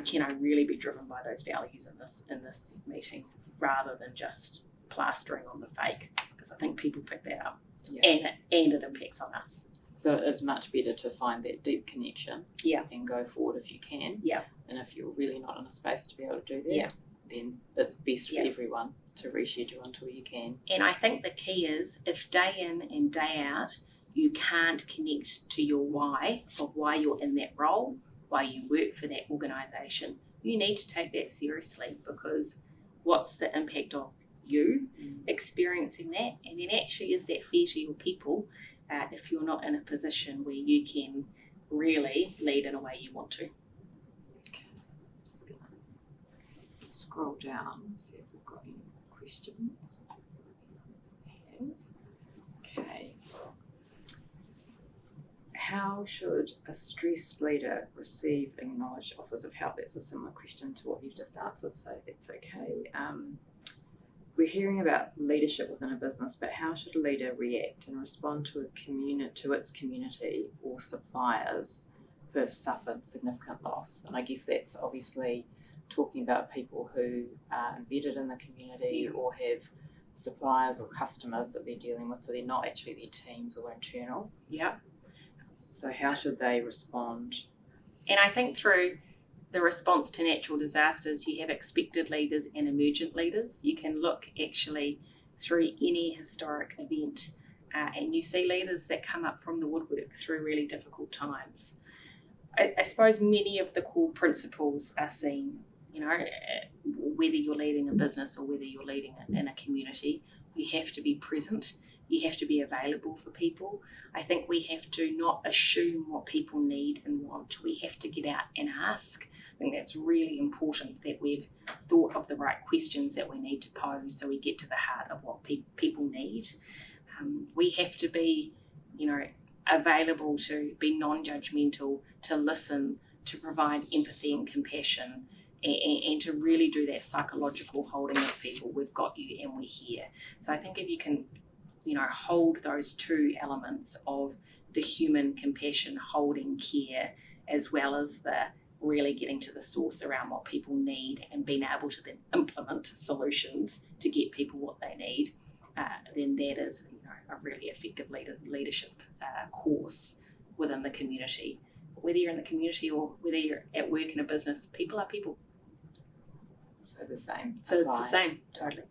can I really be driven by those values in this meeting rather than just plastering on the fake? Because I think people pick that up and it impacts on us. So it is much better to find that deep connection and go forward if you can. Yeah. And if you're really not in a space to be able to do that, Yeah. then it's best for everyone to reschedule until you can. And I think the key is if day in and day out you can't connect to your why of why you're in that role, why you work for that organisation, you need to take that seriously because what's the impact of you experiencing that? And then actually is that fair to your people if you're not in a position where you can really lead in a way you want to? Scroll down, see if we've got any questions. Okay. How should a stressed leader receive acknowledged offers of help? That's a similar question to what you've just answered, so that's okay. We're hearing about leadership within a business, but how should a leader react and respond to its community or suppliers who have suffered significant loss? And I guess that's obviously talking about people who are embedded in the community or have suppliers or customers that they're dealing with, so they're not actually their teams or internal. Yeah. So how should they respond? And I think through the response to natural disasters, you have expected leaders and emergent leaders. You can look actually through any historic event and you see leaders that come up from the woodwork through really difficult times. I suppose many of the core principles are seen, whether you're leading a business or whether you're leading in a community, you have to be present You have to be available for people. I think we have to not assume what people need and want. We have to get out and ask. I think that's really important, that we've thought of the right questions that we need to pose so we get to the heart of what people need. We have to be, available to be non-judgmental, to listen, to provide empathy and compassion, and to really do that psychological holding of people. We've got you and we're here. So I think if you can, hold those two elements of the human compassion, holding, care, as well as the really getting to the source around what people need and being able to then implement solutions to get people what they need, then that is a really effective leadership course within the community. Whether you're in the community or whether you're at work in a business, people are people. So the same. So applies. It's the same, totally.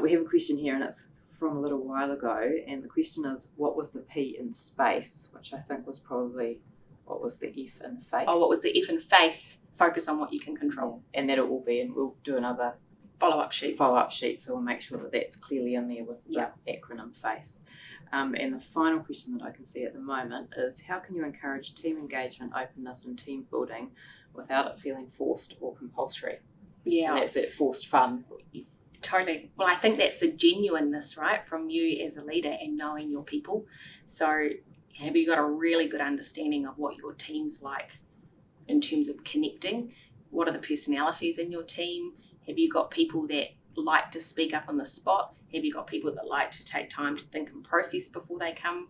We have a question here, and it's from a little while ago, and the question is, what was the P in space? Which I think was probably, what was the F in face? Oh, what was the F in face? Focus on what you can control. Yeah. And that'll all be, and we'll do another Follow-up sheet. So we'll make sure that that's clearly in there with the acronym FACE. And the final question that I can see at the moment is, how can you encourage team engagement, openness and team building without it feeling forced or compulsory? Yeah. And that's that forced fun. Totally. Well, I think that's the genuineness, right, from you as a leader and knowing your people. So have you got a really good understanding of what your team's like in terms of connecting? What are the personalities in your team? Have you got people that like to speak up on the spot? Have you got people that like to take time to think and process before they come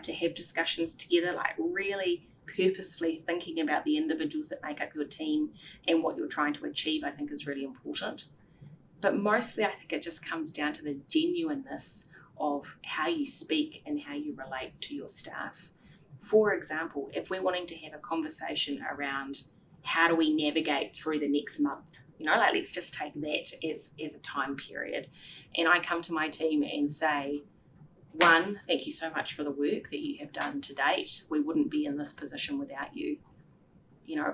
to have discussions together? Like really purposefully thinking about the individuals that make up your team and what you're trying to achieve, I think is really important. But mostly I think it just comes down to the genuineness of how you speak and how you relate to your staff. For example, if we're wanting to have a conversation around how do we navigate through the next month, let's just take that as a time period. And I come to my team and say, one, thank you so much for the work that you have done to date. We wouldn't be in this position without you.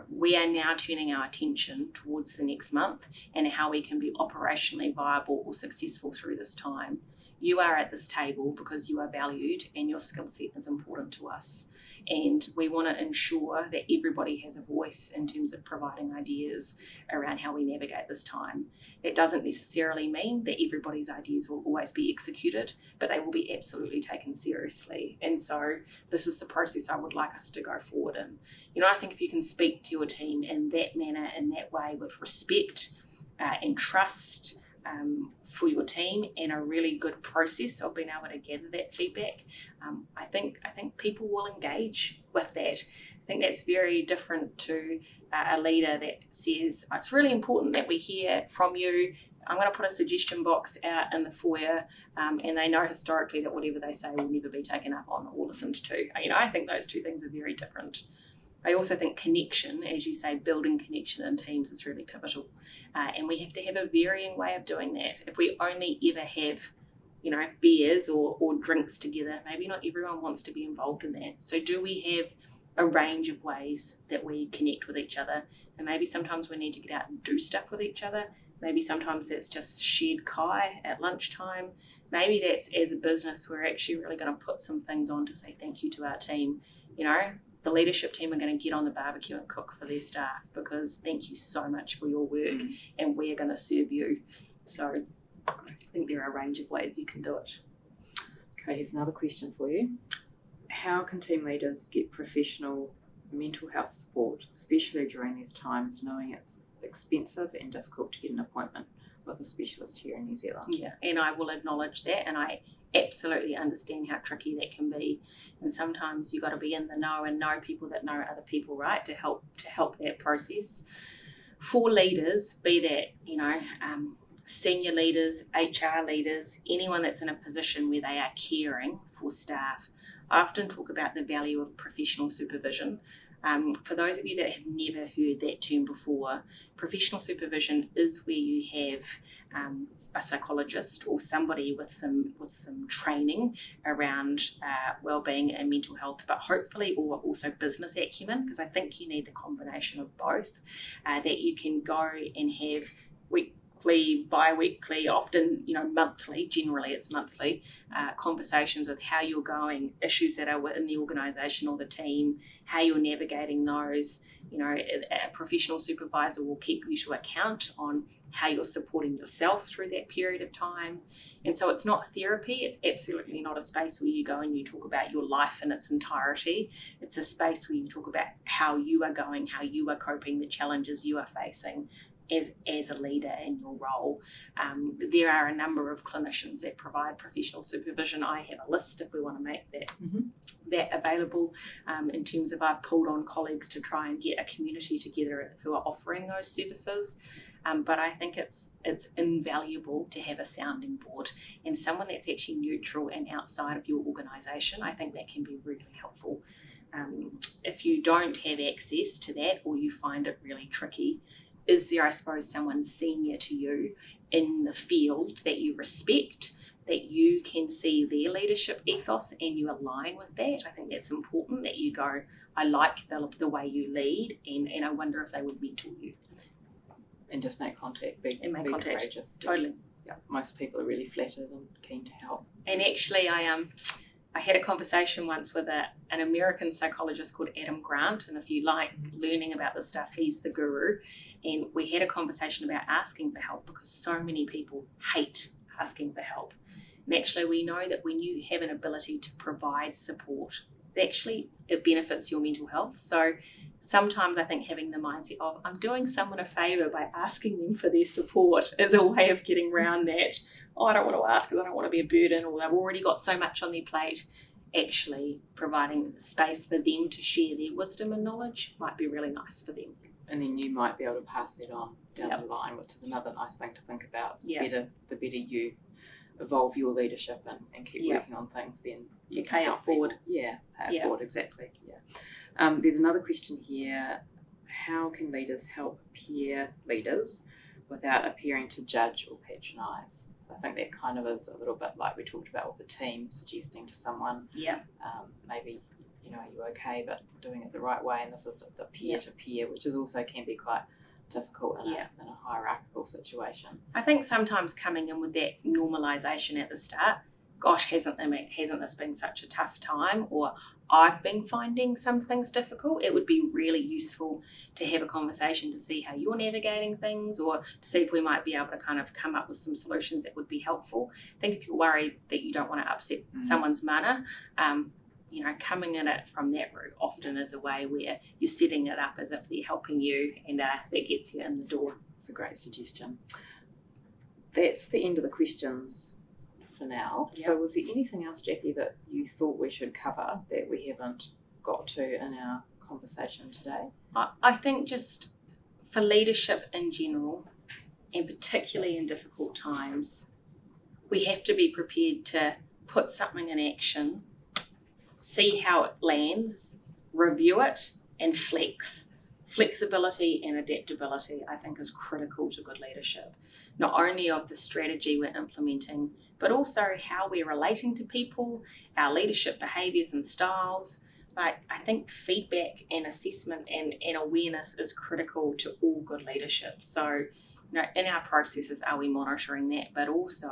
We are now turning our attention towards the next month and how we can be operationally viable or successful through this time. You are at this table because you are valued and your skill set is important to us. And we want to ensure that everybody has a voice in terms of providing ideas around how we navigate this time. It doesn't necessarily mean that everybody's ideas will always be executed, but they will be absolutely taken seriously. And so this is the process I would like us to go forward in. I think if you can speak to your team in that manner, in that way, with respect and trust, for your team, and a really good process of being able to gather that feedback, I think people will engage with that. I think that's very different to a leader that says, it's really important that we hear from you. I'm going to put a suggestion box out in the foyer, and they know historically that whatever they say will never be taken up on or listened to. I think those two things are very different. I also think connection, as you say, building connection in teams is really pivotal. And we have to have a varying way of doing that. If we only ever have, beers or drinks together, maybe not everyone wants to be involved in that. So do we have a range of ways that we connect with each other? And maybe sometimes we need to get out and do stuff with each other. Maybe sometimes that's just shared kai at lunchtime. Maybe that's, as a business, we're actually really going to put some things on to say thank you to our team. The leadership team are going to get on the barbecue and cook for their staff because thank you so much for your work and we're going to serve you. So I think there are a range of ways you can do it. Okay, here's another question for you. How can team leaders get professional mental health support, especially during these times, knowing it's expensive and difficult to get an appointment with a specialist here in New Zealand? Yeah, and I will acknowledge that, and I absolutely understand how tricky that can be. And sometimes you've got to be in the know and know people that know other people, right, to help that process. For leaders, be that, senior leaders, HR leaders, anyone that's in a position where they are caring for staff, I often talk about the value of professional supervision. For those of you that have never heard that term before, professional supervision is where you have a psychologist or somebody with some training around wellbeing and mental health, but hopefully also business acumen, because I think you need the combination of both, that you can go and have. weekly, bi-weekly, often, monthly, generally it's monthly, conversations with how you're going, issues that are within the organisation or the team, how you're navigating those. A professional supervisor will keep you to account on how you're supporting yourself through that period of time. And so it's not therapy. It's absolutely not a space where you go and you talk about your life in its entirety. It's a space where you talk about how you are going, how you are coping, the challenges you are facing as a leader in your role. There are a number of clinicians that provide professional supervision. I have a list if we want to make that available, in terms of I've pulled on colleagues to try and get a community together who are offering those services. But I think it's invaluable to have a sounding board and someone that's actually neutral and outside of your organisation. I think that can be really helpful. If you don't have access to that, or you find it really tricky, is there, I suppose, someone senior to you in the field that you respect, that you can see their leadership ethos and you align with that? I think that's important, that you go, I like the way you lead, and I wonder if they would mentor you. And just make contact, be courageous. Totally. Yeah, most people are really flattered and keen to help. And actually, I had a conversation once with an American psychologist called Adam Grant, and if you like learning about this stuff, he's the guru. And we had a conversation about asking for help, because so many people hate asking for help. And actually, we know that when you have an ability to provide support, actually it benefits your mental health. So sometimes I think having the mindset of, I'm doing someone a favour by asking them for their support, is a way of getting around that. I don't want to ask because I don't want to be a burden, or they've already got so much on their plate. Actually providing space for them to share their wisdom and knowledge might be really nice for them. And then you might be able to pass that on down the line, which is another nice thing to think about. The better you evolve your leadership and keep working on things, then you can pay it forward. Pay it forward, exactly. There's another question here. How can leaders help peer leaders without appearing to judge or patronise? So I think that kind of is a little bit like we talked about with the team, suggesting to someone, maybe, are you okay, but doing it the right way. And this is the peer-to-peer, which is also can be quite difficult in a hierarchical situation. I think sometimes coming in with that normalisation at the start, gosh, hasn't this been such a tough time? Or I've been finding some things difficult. It would be really useful to have a conversation to see how you're navigating things, or to see if we might be able to kind of come up with some solutions that would be helpful. I think if you're worried that you don't want to upset someone's mana, coming at it from that route often is a way where you're setting it up as if they're helping you, and that gets you in the door. It's a great suggestion. That's the end of the questions for now. Yep. So was there anything else, Jackie, that you thought we should cover that we haven't got to in our conversation today? I think just for leadership in general, and particularly in difficult times, we have to be prepared to put something in action, see how it lands, review it, and flex. Flexibility and adaptability, I think, is critical to good leadership. Not only of the strategy we're implementing, but also how we're relating to people, our leadership behaviours and styles. I think feedback and assessment and awareness is critical to all good leadership. So, in our processes, are we monitoring that? But also,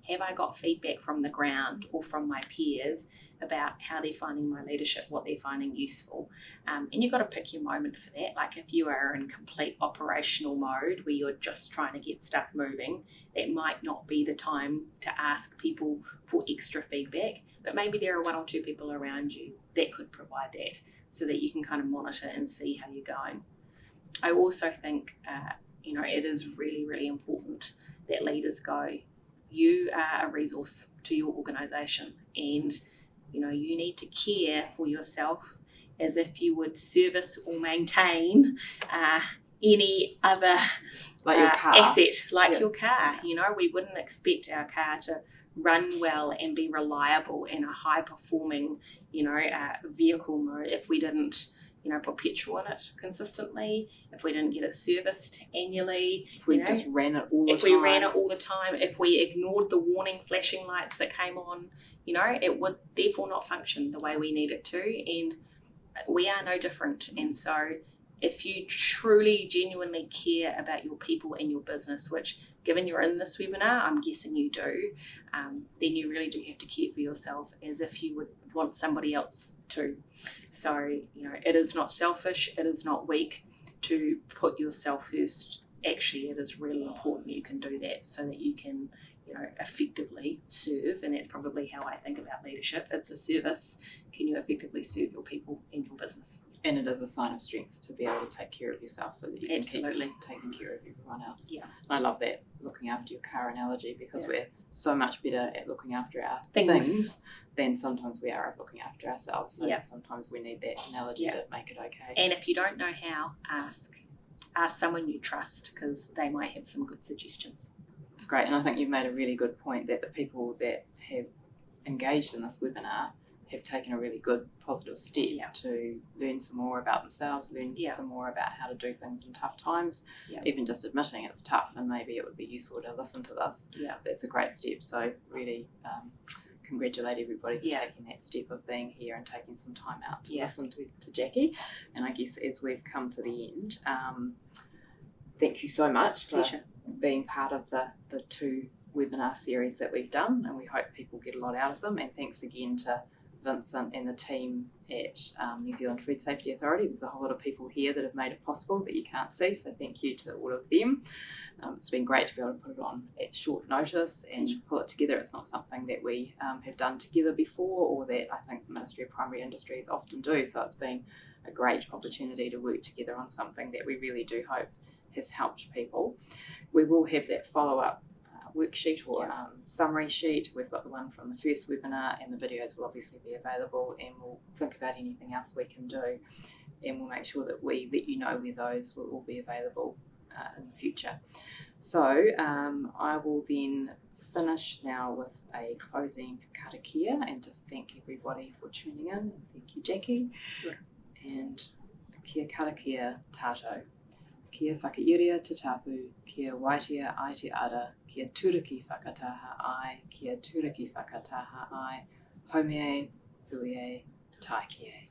have I got feedback from the ground or from my peers about how they're finding my leadership, what they're finding useful? And you've got to pick your moment for that. Like if you are in complete operational mode where you're just trying to get stuff moving, that might not be the time to ask people for extra feedback. But maybe there are one or two people around you that could provide that, so that you can kind of monitor and see how you're going. I also think it is really, really important that leaders go, you are a resource to your organisation, and you need to care for yourself as if you would service or maintain any other asset, like your car. We wouldn't expect our car to run well and be reliable in a high performing vehicle mode if we didn't put petrol in it consistently, if we didn't get it serviced annually, if we just ran it all the time. If we ran it all the time, if we ignored the warning flashing lights that came on, it would therefore not function the way we need it to, and we are no different. And so if you truly, genuinely care about your people and your business, which given you're in this webinar, I'm guessing you do, then you really do have to care for yourself as if you would want somebody else to. So, it is not selfish, it is not weak to put yourself first. Actually, it is really important you can do that so that you can, effectively serve, and that's probably how I think about leadership. It's a service. Can you effectively serve your people and your business? And it is a sign of strength to be able to take care of yourself so that you can Absolutely. keep taking care of everyone else. Yeah. And I love that looking after your car analogy, because Yeah. we're so much better at looking after our things than sometimes we are at looking after ourselves. So Yeah. sometimes we need that analogy to make it okay. And if you don't know how, ask someone you trust, because they might have some good suggestions. It's great. And I think you've made a really good point that the people that have engaged in this webinar have taken a really good positive step to learn some more about themselves, learn some more about how to do things in tough times, even just admitting it's tough and maybe it would be useful to listen to this. That's a great step. So really congratulate everybody for taking that step of being here and taking some time out to listen to Jackie. And I guess as we've come to the end, thank you so much for being part of the 2 webinar series that we've done, and we hope people get a lot out of them. And thanks again to Vincent and the team at New Zealand Food Safety Authority. There's a whole lot of people here that have made it possible that you can't see, so thank you to all of them. It's been great to be able to put it on at short notice and pull it together. It's not something that we have done together before, or that I think the Ministry of Primary Industries often do, so it's been a great opportunity to work together on something that we really do hope has helped people. We will have that follow-up worksheet or summary sheet. We've got the one from the first webinar, and the videos will obviously be available, and we'll think about anything else we can do, and we'll make sure that we let you know where those will all be available in the future. So I will then finish now with a closing karakia and just thank everybody for tuning in, and thank you, Jackie. And kia karakia tātou. Kia whakairia te tapu, kia waitea ai te ara, kia turaki whakataha ai, kia turaki whakataha ai, haumea, hui e, taiki e.